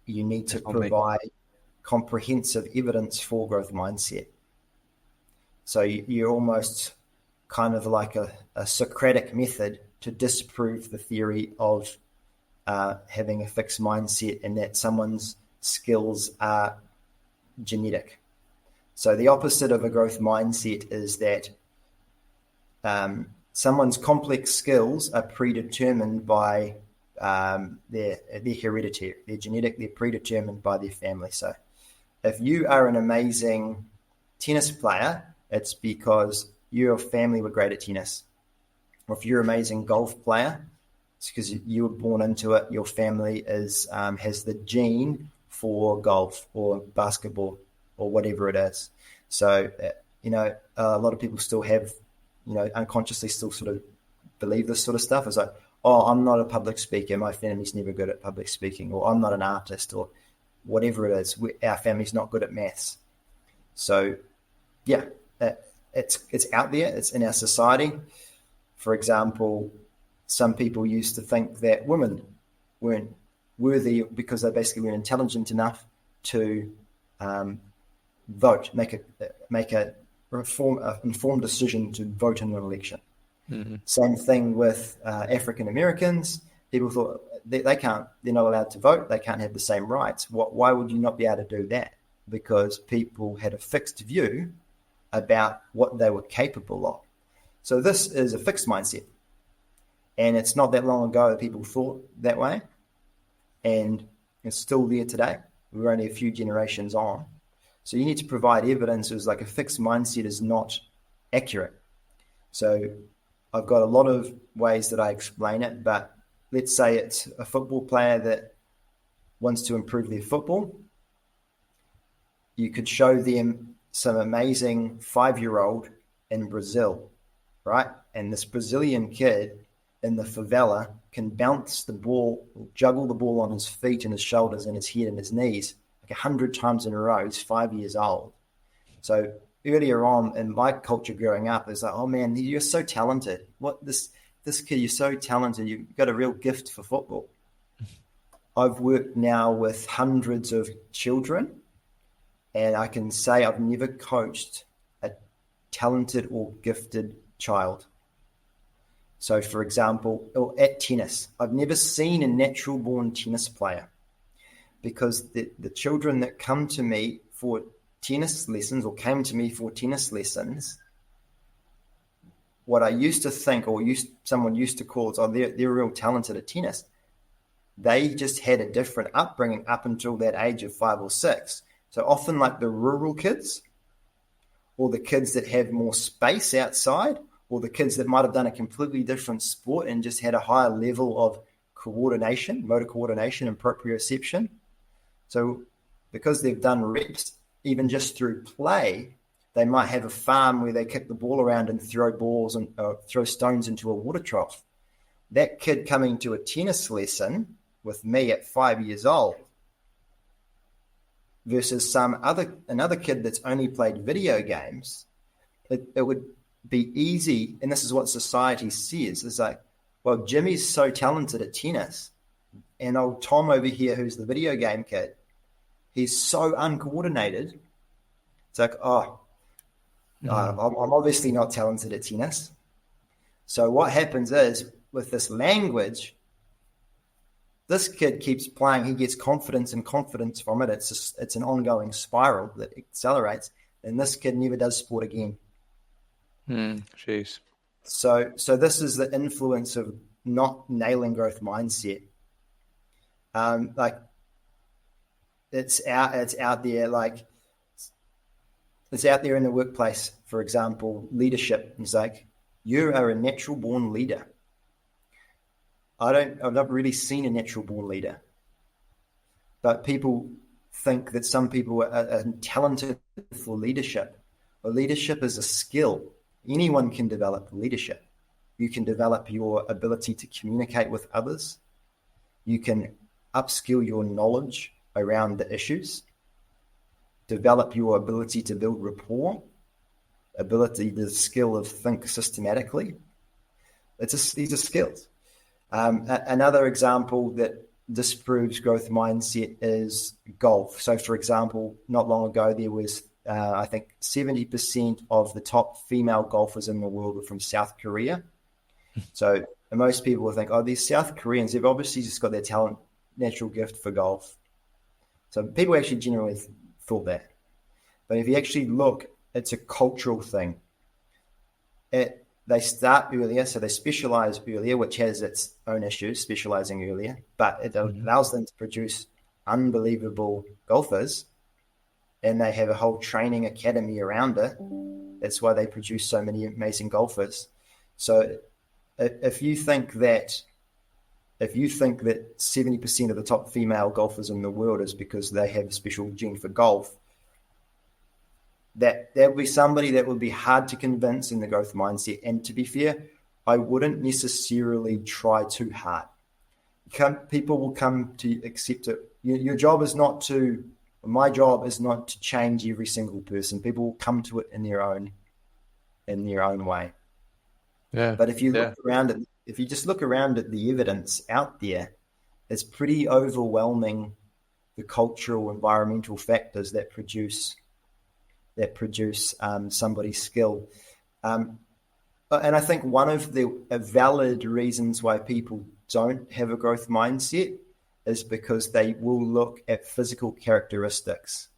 You need to provide comprehensive evidence for growth mindset. So you're almost kind of like a Socratic method to disprove the theory of having a fixed mindset and that someone's skills are genetic. So the opposite of a growth mindset is that someone's complex skills are predetermined by their heredity, their genetic, they're predetermined by their family. So if you are an amazing tennis player, it's because your family were great at tennis. Or if you're an amazing golf player, it's because you were born into it. Your family has the gene for golf or basketball or whatever it is. So, a lot of people still have, unconsciously still sort of believe this sort of stuff. It's like, oh, I'm not a public speaker. My family's never good at public speaking, or I'm not an artist, or whatever it is. Our family's not good at maths. So, yeah, it's out there. It's in our society. For example, some people used to think that women weren't worthy because they basically weren't intelligent enough to vote, make an informed decision to vote in an election. Mm-hmm. Same thing with African Americans. People thought they're not allowed to vote. They can't have the same rights. Why would you not be able to do that? Because people had a fixed view about what they were capable of. So this is a fixed mindset. And it's not that long ago that people thought that way. And it's still there today. We're only a few generations on. So you need to provide evidence. It was like a fixed mindset is not accurate. So I've got a lot of ways that I explain it, but let's say it's a football player that wants to improve their football. You could show them some amazing 5-year-old in Brazil, right? And this Brazilian kid in the favela can bounce the ball, juggle the ball on his feet and his shoulders and his head and his knees like 100 times in a row. He's 5 years old. So earlier on in my culture growing up, it's like, oh man, you're so talented. This kid, you're so talented. You've got a real gift for football. I've worked now with hundreds of children, and I can say I've never coached a talented or gifted child. So, for example, at tennis, I've never seen a natural-born tennis player, because the children that come to me for tennis lessons or came to me for tennis lessons, what I used to think or someone used to call is, oh, they're real talented at tennis. They just had a different upbringing up until that age of 5 or 6. So often like the rural kids or the kids that have more space outside or the kids that might have done a completely different sport and just had a higher level of coordination, motor coordination and proprioception. So because they've done reps, even just through play, they might have a farm where they kick the ball around and throw balls and throw stones into a water trough. That kid coming to a tennis lesson with me at 5 years old versus another kid that's only played video games, it would be easy, and this is what society says, is like, well, Jimmy's so talented at tennis, and old Tom over here, who's the video game kid, he's so uncoordinated. It's like, I'm obviously not talented at tennis. So what happens is, with this language, this kid keeps playing. He gets confidence and confidence from it. It's an ongoing spiral that accelerates, and this kid never does sport again. Jeez. So this is the influence of not nailing growth mindset. Like it's out there. Like it's out there in the workplace. For example, leadership. It's like, you are a natural born leader. I've not really seen a natural born leader, but people think that some people are talented for leadership. Well, leadership is a skill. Anyone can develop leadership. You can develop your ability to communicate with others. You can upskill your knowledge around the issues, develop your ability to build rapport, the skill of think systematically. These are skills. Another example that disproves growth mindset is golf. So, for example, not long ago, there was, I think, 70% of the top female golfers in the world were from South Korea. So most people will think, oh, these South Koreans, they've obviously just got their talent, natural gift for golf. So people actually generally thought that. But if you actually look, it's a cultural thing. They start earlier, so they specialize earlier, which has its own issues, specializing earlier, but it allows them to produce unbelievable golfers, and they have a whole training academy around it. That's why they produce so many amazing golfers. So if you think that 70% of the top female golfers in the world is because they have a special gene for golf, that would be somebody that would be hard to convince in the growth mindset. And to be fair, I wouldn't necessarily try too hard. People will come to accept it. Your job is not to, my job is not to change every single person. People will come to it in their own way. Yeah. But if you look around at, if you just look around at the evidence out there, it's pretty overwhelming, the cultural, environmental factors that produce somebody's skill. And I think one of the valid reasons why people don't have a growth mindset is because they will look at physical characteristics.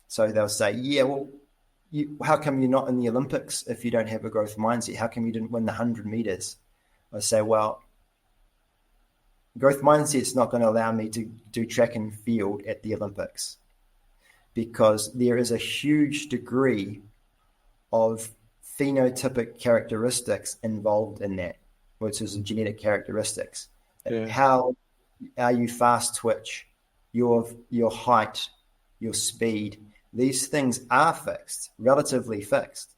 So they'll say, yeah, well, how come you're not in the Olympics if you don't have a growth mindset? How come you didn't win the 100 meters? I say, well, growth mindset is not going to allow me to do track and field at the Olympics, because there is a huge degree of phenotypic characteristics involved in that, which is genetic characteristics. Yeah. How are you fast twitch, your height, your speed, these things are fixed, relatively fixed.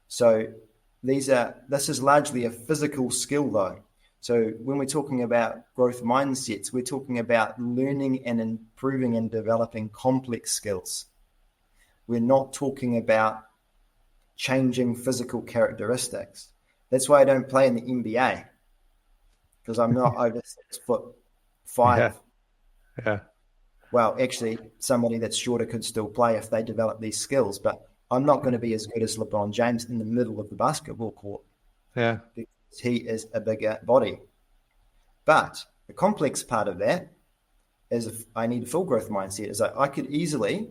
So this is largely a physical skill though. So when we're talking about growth mindsets, we're talking about learning and improving and developing complex skills. We're not talking about changing physical characteristics. That's why I don't play in the NBA, because I'm not over 6'5". Yeah. Well, actually, somebody that's shorter could still play if they develop these skills, but I'm not going to be as good as LeBron James in the middle of the basketball court. Yeah. Because he is a bigger body. But the complex part of that is, if I need a full growth mindset, is that I could easily,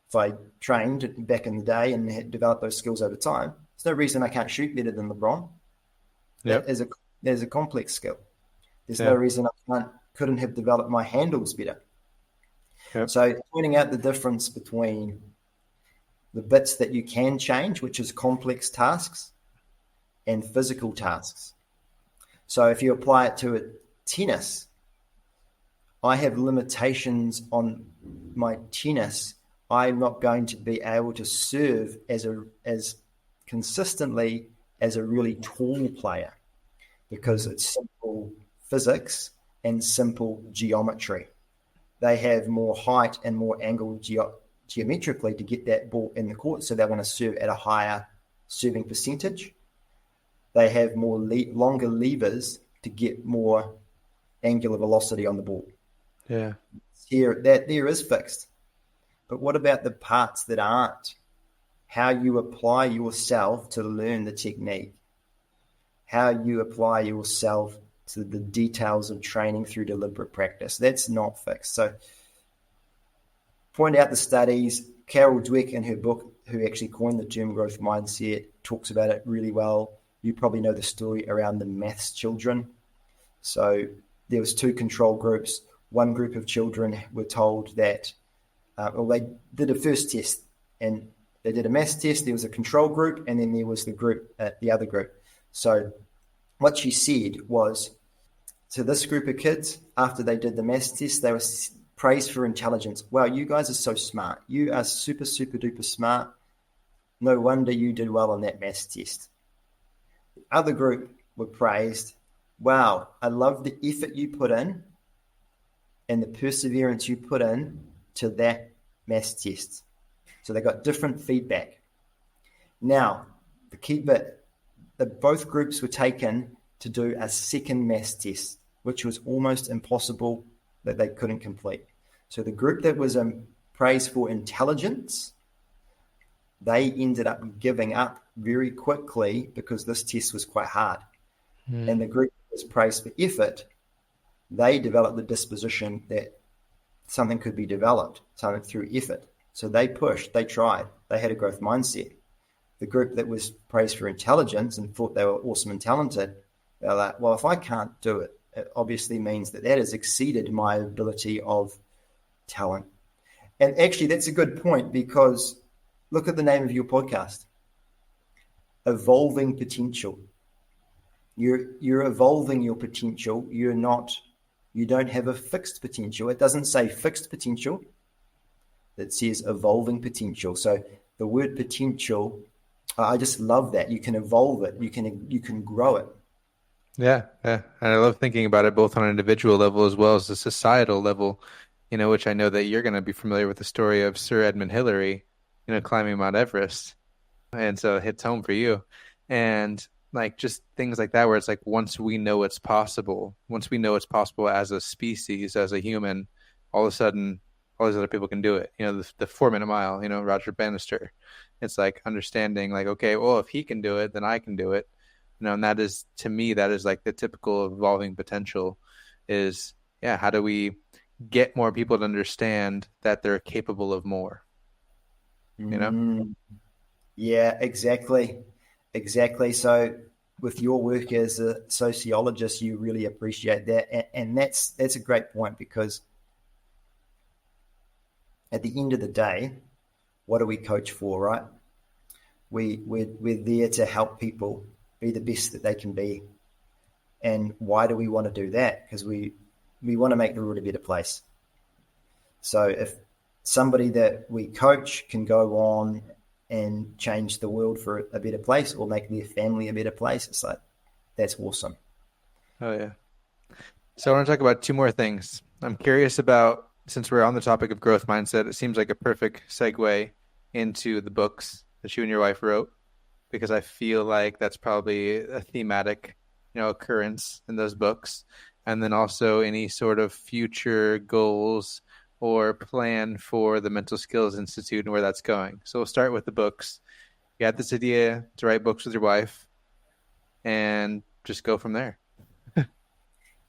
if I trained back in the day and had developed those skills over time, there's no reason I can't shoot better than LeBron. Yep. There's a complex skill. There's no reason I couldn't have developed my handles better. Yep. So pointing out the difference between the bits that you can change, which is complex tasks, and physical tasks. So if you apply it to a tennis, I have limitations on my tennis. I'm not going to be able to serve as consistently as a really tall player, because it's simple physics and simple geometry. They have more height and more angle geometrically to get that ball in the court, so they're going to serve at a higher serving percentage. They have more longer levers to get more angular velocity on the ball. Yeah. There is fixed. But what about the parts that aren't? How you apply yourself to learn the technique. How you apply yourself to the details of training through deliberate practice. That's not fixed. So point out the studies. Carol Dweck, in her book, who actually coined the term growth mindset, talks about it really well. You probably know the story around the maths children. So there was 2 control groups. One group of children were told that, they did a first test, and they did a maths test. There was a control group, and then there was the other group. So what she said was, to this group of kids, after they did the maths test, they were praised for intelligence. Wow, you guys are so smart. You are super, super duper smart. No wonder you did well on that maths test. The other group were praised. Wow, I love the effort you put in and the perseverance you put in to that maths test. So they got different feedback. Now, the key bit, that both groups were taken to do a second maths test, which was almost impossible, that they couldn't complete. So the group that was praised for intelligence, they ended up giving up very quickly because this test was quite hard. And the group that was praised for effort, they developed the disposition that something could be developed, something through effort. So they pushed, they tried, they had a growth mindset. The group that was praised for intelligence and thought they were awesome and talented, they're like, well, if I can't do it, it obviously means that has exceeded my ability of talent. And actually, that's a good point, because look at the name of your podcast, Evolving Potential. You're evolving your potential. You don't have a fixed potential. It doesn't say fixed potential. It says evolving potential. So the word potential, I just love that. You can evolve it. You can grow it. Yeah. And I love thinking about it both on an individual level as well as a societal level, which I know that you're going to be familiar with the story of Sir Edmund Hillary, climbing Mount Everest. And so it hits home for you. And like just things like that, where it's like, once we know it's possible as a species, as a human, all of a sudden, all these other people can do it. The 4-minute mile, Roger Bannister. It's like understanding like, okay, well, if he can do it, then I can do it. And that is, to me, that is like the typical evolving potential is, how do we get more people to understand that they're capable of more? Yeah, exactly. So with your work as a sociologist, you really appreciate that. And that's a great point, because at the end of the day, what do we coach for, right? We're there to help people be the best that they can be. And why do we want to do that? Because we want to make the world a better place. So if somebody that we coach can go on and change the world for a better place, or make their family a better place, it's like, that's awesome. Oh, yeah. So I want to talk about two more things. I'm curious about, since we're on the topic of growth mindset, it seems like a perfect segue into the books that you and your wife wrote, because I feel like that's probably a thematic, occurrence in those books. And then also any sort of future goals or plan for the Mental Skills Institute and where that's going. So we'll start with the books. You had this idea to write books with your wife, and just go from there.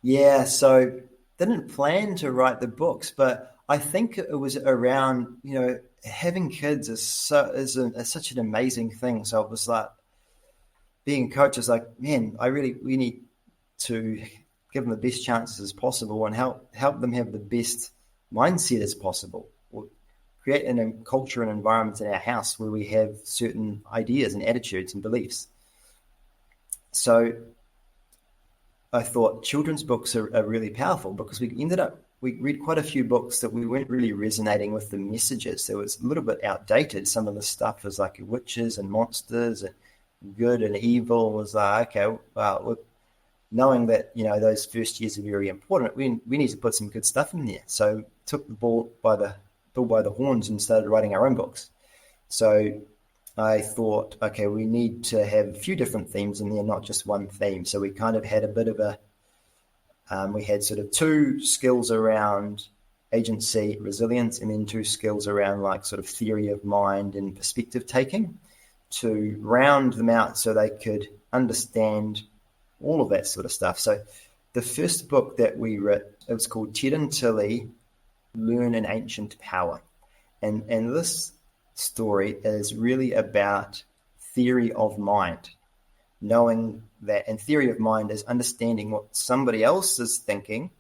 Yeah, so didn't plan to write the books, but I think it was around, having kids is such an amazing thing. So it was like, being a coach is like, man, we need to give them the best chances as possible, and help them have the best mindset as possible. Or create a culture and environment in our house where we have certain ideas and attitudes and beliefs. So I thought children's books are really powerful, because we read quite a few books that we weren't really resonating with the messages. So it was a little bit outdated. Some of the stuff was like witches and monsters and good and evil. Was like, okay, well, knowing that, those first years are very important, we need to put some good stuff in there. So took the bull by the horns and started writing our own books. So I thought, okay, we need to have a few different themes in there, not just one theme. So we kind of had a bit of we had sort of 2 skills around agency, resilience, and then 2 skills around like sort of theory of mind and perspective taking, to round them out so they could understand all of that sort of stuff. So the first book that we wrote, it was called Ted and Tilly Learn an Ancient Power. And this story is really about theory of mind, knowing that, and theory of mind is understanding what somebody else is thinking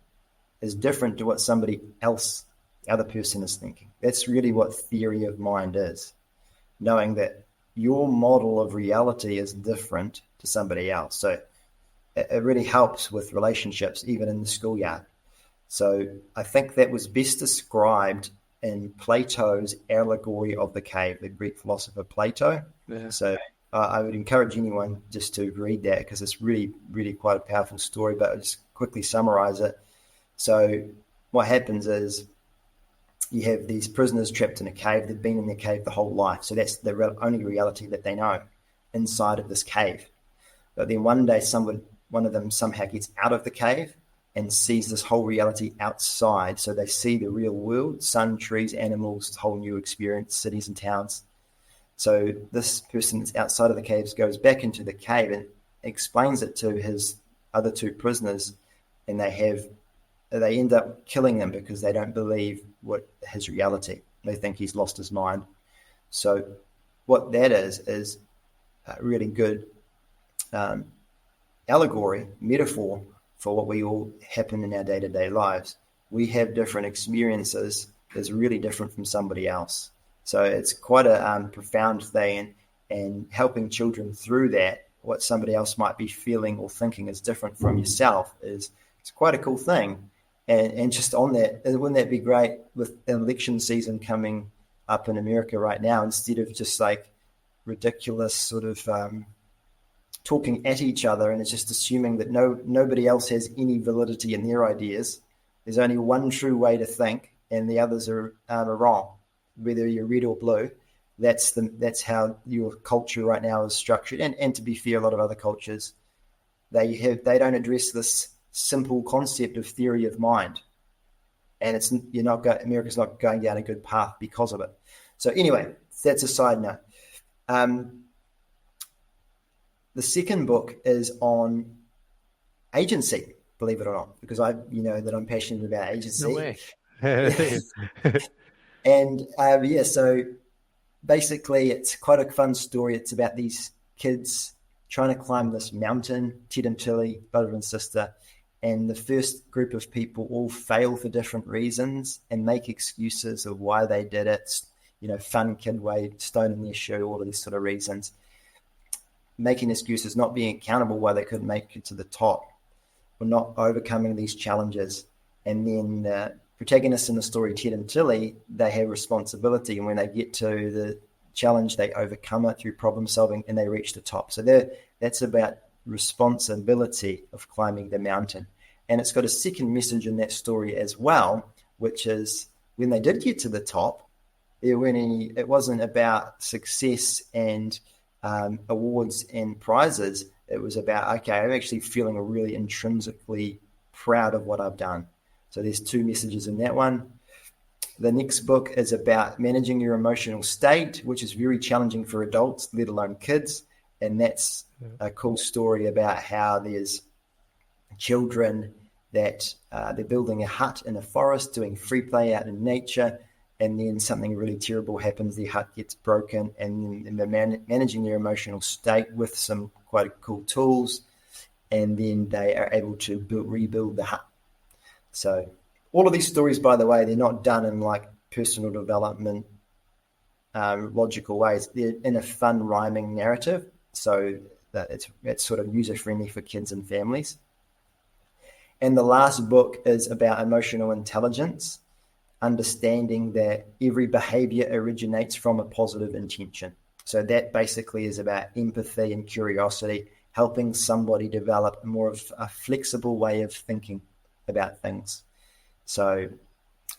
is different to what somebody else, the other person, is thinking. That's really what theory of mind is, knowing that your model of reality is different to somebody else. So it really helps with relationships, even in the schoolyard. So I think that was best described in Plato's allegory of the cave, the Greek philosopher Plato. Yeah. So I would encourage anyone just to read that, because it's really, really quite a powerful story, but I'll just quickly summarize it. So what happens is you have these prisoners trapped in a cave. They've been in the cave the whole life. So that's the only reality that they know, inside of this cave. But then one day one of them somehow gets out of the cave and sees this whole reality outside. So they see the real world, sun, trees, animals, whole new experience, cities and towns. So this person that's outside of the caves goes back into the cave and explains it to his other 2 prisoners, and they end up killing them because they don't believe what his reality. They think he's lost his mind. So what that is a really good allegory, metaphor for what we all happen in our day-to-day lives. We have different experiences that's really different from somebody else. So it's quite a profound thing, and helping children through that, what somebody else might be feeling or thinking is different from yourself, it's quite a cool thing. And just on that, wouldn't that be great with election season coming up in America right now, instead of just like ridiculous sort of talking at each other, and it's just assuming that nobody else has any validity in their ideas. There's only one true way to think, and the others are wrong, whether you're red or blue. That's how your culture right now is structured. And to be fair, a lot of other cultures, they don't address this simple concept of theory of mind, and America's not going down a good path because of it. So anyway, that's a side note. The second book is on agency, believe it or not, because that I'm passionate about agency. No way. And so basically it's quite a fun story. It's about these kids trying to climb this mountain, Ted and Tilly, brother and sister, and the first group of people all fail for different reasons and make excuses of why they did it, fun kid way, stone in their shoe, all of these sort of reasons, making excuses, not being accountable why they couldn't make it to the top, or not overcoming these challenges. And then the protagonists in the story, Ted and Tilly, they have responsibility, and when they get to the challenge, they overcome it through problem solving and they reach the top. So that's about responsibility of climbing the mountain. And it's got a second message in that story as well, which is when they did get to the top, it wasn't about success and awards and prizes. It was about, okay, I'm actually feeling really intrinsically proud of what I've done. So there's two messages in that one. The next book is about managing your emotional state, which is very challenging for adults, let alone kids. And that's a cool story about how there's children that they're building a hut in a forest, doing free play out in nature, and then something really terrible happens, the hut gets broken, and they're managing their emotional state with some quite cool tools, and then they are able to rebuild the hut. So all of these stories, by the way, they're not done in like personal development logical ways. They're in a fun rhyming narrative, so that it's sort of user-friendly for kids and families. And the last book is about emotional intelligence, understanding that every behavior originates from a positive intention. So that basically is about empathy and curiosity, helping somebody develop more of a flexible way of thinking about things. So,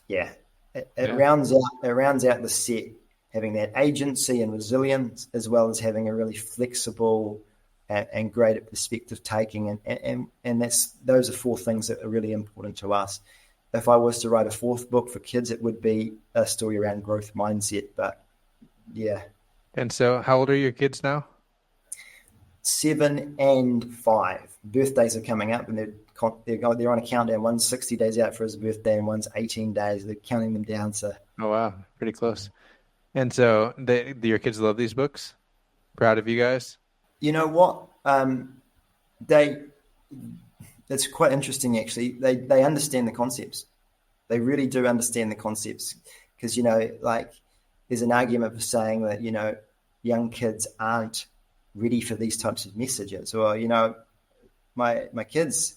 it rounds out the set, having that agency and resilience, as well as having a really flexible and great at perspective taking, and those are four things that are really important to us. If I was to write a fourth book for kids, it would be a story around growth mindset. But yeah. And so, how old are your kids now? 7 and 5. Birthdays are coming up, and they're on a countdown. One's 60 days out for his birthday, and one's 18 days. They're counting them down. So. Oh wow, pretty close. And so, do your kids love these books? Proud of you guys? You know what? It's quite interesting, actually. They understand the concepts. They really do understand the concepts, because there's an argument for saying that young kids aren't ready for these types of messages. Or my kids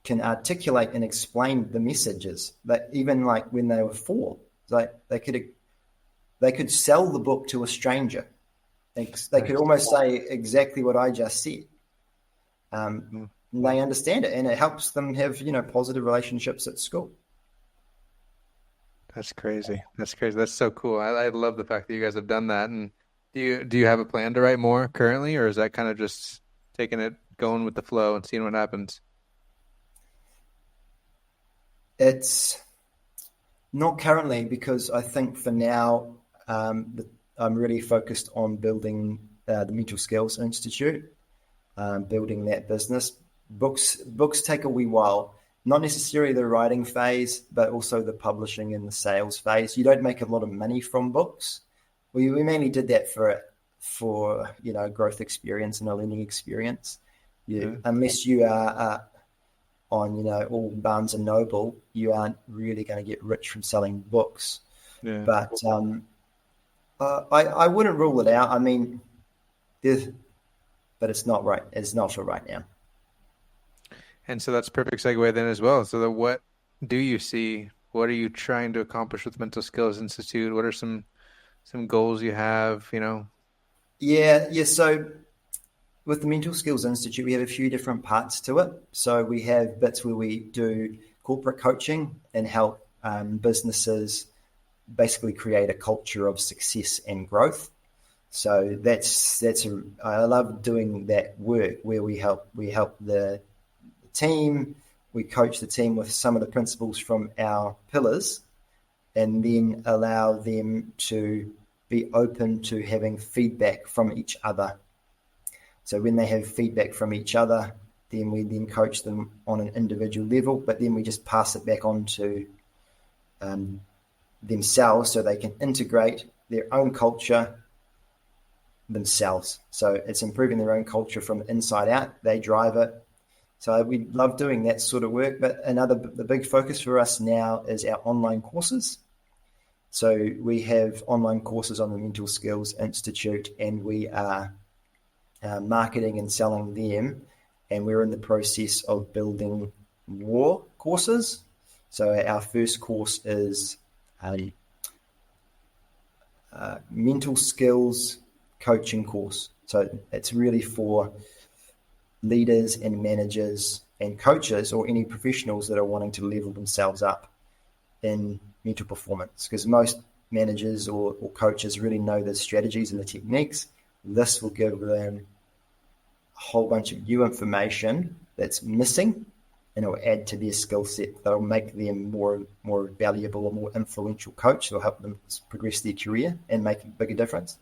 can articulate and explain the messages. But even like when they were 4, like they could sell the book to a stranger. They could almost say exactly what I just said. They understand it, and it helps them have positive relationships at school. That's crazy. That's so cool. I love the fact that you guys have done that. And do you have a plan to write more currently, or is that kind of just taking it, going with the flow and seeing what happens? It's not currently, because I think for now I'm really focused on building the Mental Skills Institute, building that business. Books take a wee while, not necessarily the writing phase, but also the publishing and the sales phase. You don't make a lot of money from books. We mainly did that for growth experience and a learning experience. Unless you are on all Barnes and Noble, you aren't really going to get rich from selling books. Yeah. But I wouldn't rule it out. I mean, but it's not right. It's not for right now. And so that's a perfect segue then as well. So what do you see? What are you trying to accomplish with Mental Skills Institute? What are some goals you have, Yeah. So with the Mental Skills Institute, we have a few different parts to it. So we have bits where we do corporate coaching and help businesses basically create a culture of success and growth. So I love doing that work where we help the team, we coach the team with some of the principles from our pillars, and then allow them to be open to having feedback from each other. So when they have feedback from each other, then we coach them on an individual level, but then we just pass it back on to themselves so they can integrate their own culture themselves. So it's improving their own culture from the inside out. They drive it. So we love doing that sort of work. But the big focus for us now is our online courses. So we have online courses on the Mental Skills Institute, and we are marketing and selling them. And we're in the process of building more courses. So our first course is a mental skills coaching course. So it's really for leaders and managers and coaches, or any professionals that are wanting to level themselves up in mental performance, because most managers or coaches really know the strategies and the techniques. This will give them a whole bunch of new information that's missing, and it will add to their skill set. That'll make them more valuable or more influential coach. It'll help them progress their career and make a bigger difference.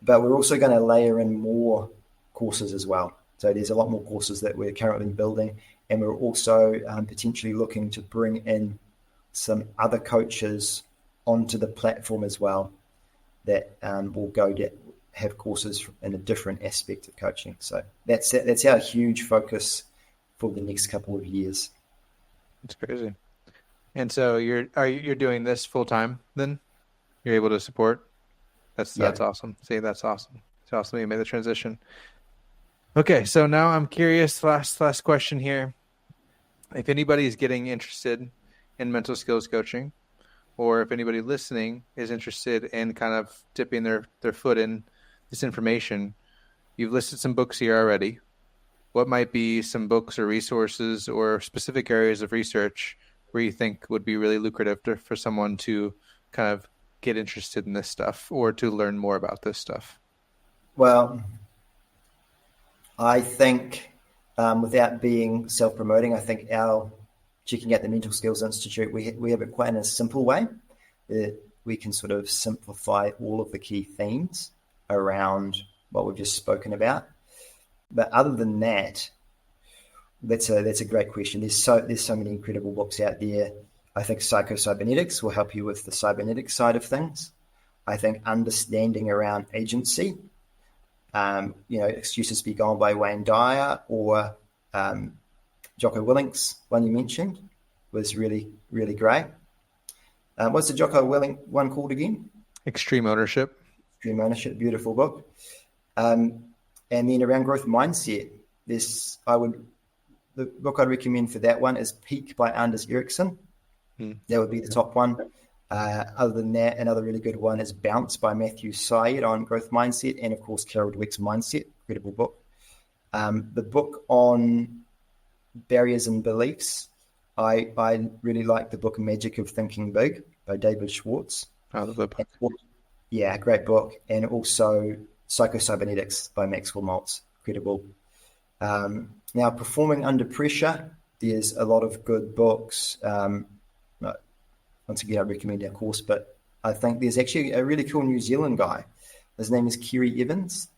But we're also going to layer in more courses as well. So there's a lot more courses that we're currently building, and we're also potentially looking to bring in some other coaches onto the platform as well that will go to have courses in a different aspect of coaching. So that's our huge focus for the next couple of years. It's crazy. And so you're doing this full time then? You're able to support? That's awesome. See, that's awesome. It's awesome you made the transition. Okay, so now I'm curious, last question here. If anybody is getting interested in mental skills coaching, or if anybody listening is interested in kind of dipping their foot in this information, you've listed some books here already. What might be some books or resources or specific areas of research where you think would be really lucrative for someone to kind of get interested in this stuff or to learn more about this stuff? Well, I think without being self-promoting, I think checking out the Mental Skills Institute, we have it quite in a simple way. We can sort of simplify all of the key themes around what we've just spoken about. But other than that, that's a great question. There's so many incredible books out there. I think Psycho-Cybernetics will help you with the cybernetics side of things. I think understanding around agency, Excuses Be Gone by Wayne Dyer, or Jocko Willink's one you mentioned was really, really great. What's the Jocko Willink one called again? Extreme Ownership. Extreme Ownership, beautiful book. And then around growth mindset, the book I'd recommend for that one is Peak by Anders Ericsson. That would be the top one. Other than that, another really good one is Bounce by Matthew Syed on growth mindset, and of course Carol Dweck's Mindset, incredible book. The book on barriers and beliefs, I really like the book Magic of Thinking Big by David Schwartz. I love that book. Yeah, great book. And also Psycho-Cybernetics by Maxwell Maltz, incredible. Now, Performing Under Pressure, there's a lot of good books. Once again, I recommend our course, but I think there's actually a really cool New Zealand guy. His name is Kerry Evans.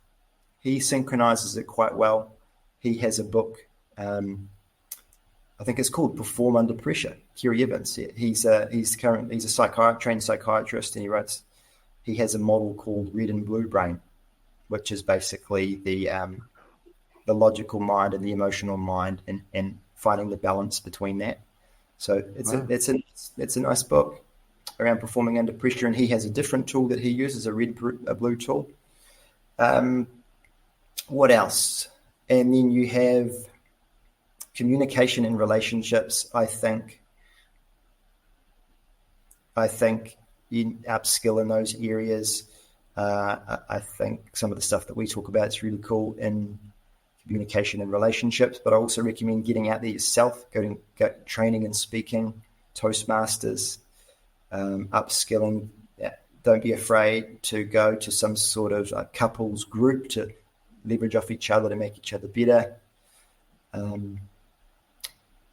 He synchronizes it quite well. He has a book, I think it's called Perform Under Pressure. Kerry Evans. He's a trained psychiatrist, and he has a model called Red and Blue Brain, which is basically the logical mind and the emotional mind, and finding the balance between that. So it's a nice book around performing under pressure, and he has a different tool that he uses, a blue tool. What else? And then you have communication and relationships. I think you upskill in those areas. I think some of the stuff that we talk about is really cool in communication and relationships, but I also recommend getting out there yourself, go training and speaking, Toastmasters, upskilling. Don't be afraid to go to some sort of couples group to leverage off each other to make each other better.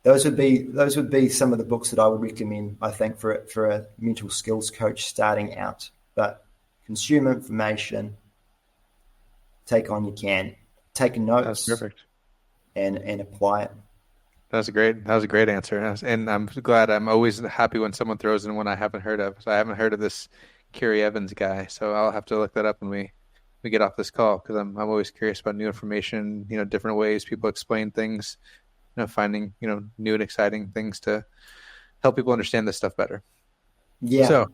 Those would be some of the books that I would recommend, I think, for a mental skills coach starting out. But consume information, take on you can. Take notes. That's perfect. And apply it. That was a great answer. And I'm glad. I'm always happy when someone throws in one I haven't heard of. So I haven't heard of this Kerry Evans guy. So I'll have to look that up when we get off this call, because I'm always curious about new information, different ways people explain things, finding, new and exciting things to help people understand this stuff better. Yeah. So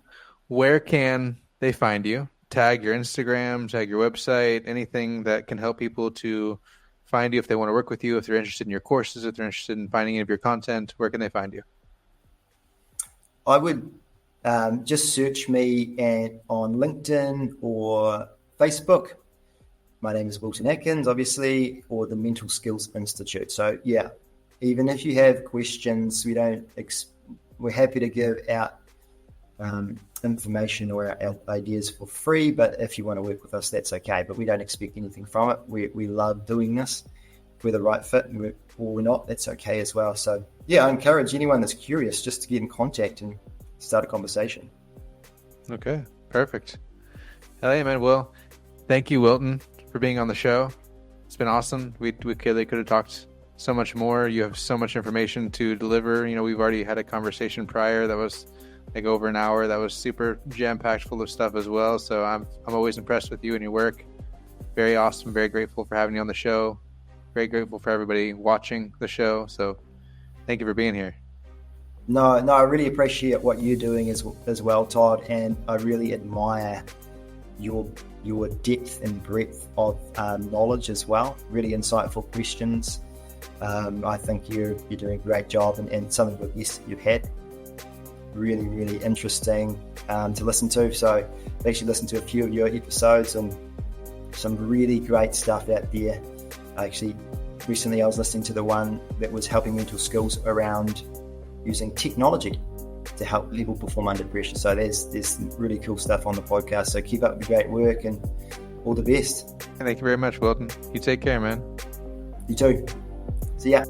where can they find you? Tag your Instagram, tag your website, anything that can help people to find you if they want to work with you, if they're interested in your courses, if they're interested in finding any of your content. Where can they find you? I would just search me on LinkedIn or Facebook. My name is Wilton Atkins, obviously, or the Mental Skills Institute. So yeah, even if you have questions, we're happy to give out information or our ideas for free. But if you want to work with us, that's okay. But we don't expect anything from it. We love doing this. If we're the right fit or we're not, that's okay as well. So yeah, I encourage anyone that's curious just to get in contact and start a conversation. Okay, perfect. Hell yeah, man. Well, thank you, Wilton, for being on the show. It's been awesome. We clearly could have talked so much more. You have so much information to deliver. We've already had a conversation prior that was like over an hour. That was super jam-packed full of stuff as well. So I'm always impressed with you and your work. Very awesome. Very grateful for having you on the show. Very grateful for everybody watching the show. So thank you for being here. No, I really appreciate what you're doing as well, Todd, and I really admire your depth and breadth of knowledge as well. Really insightful questions. I think you're doing a great job, and some of the guests you've had really, really interesting to listen to. So I've actually listened to a few of your episodes and some really great stuff out there. Recently I was listening to the one that was helping mental skills around using technology to help people perform under pressure. So there's some really cool stuff on the podcast. So keep up the great work and all the best. Thank you very much, Wilton. You take care, man. You too. See ya.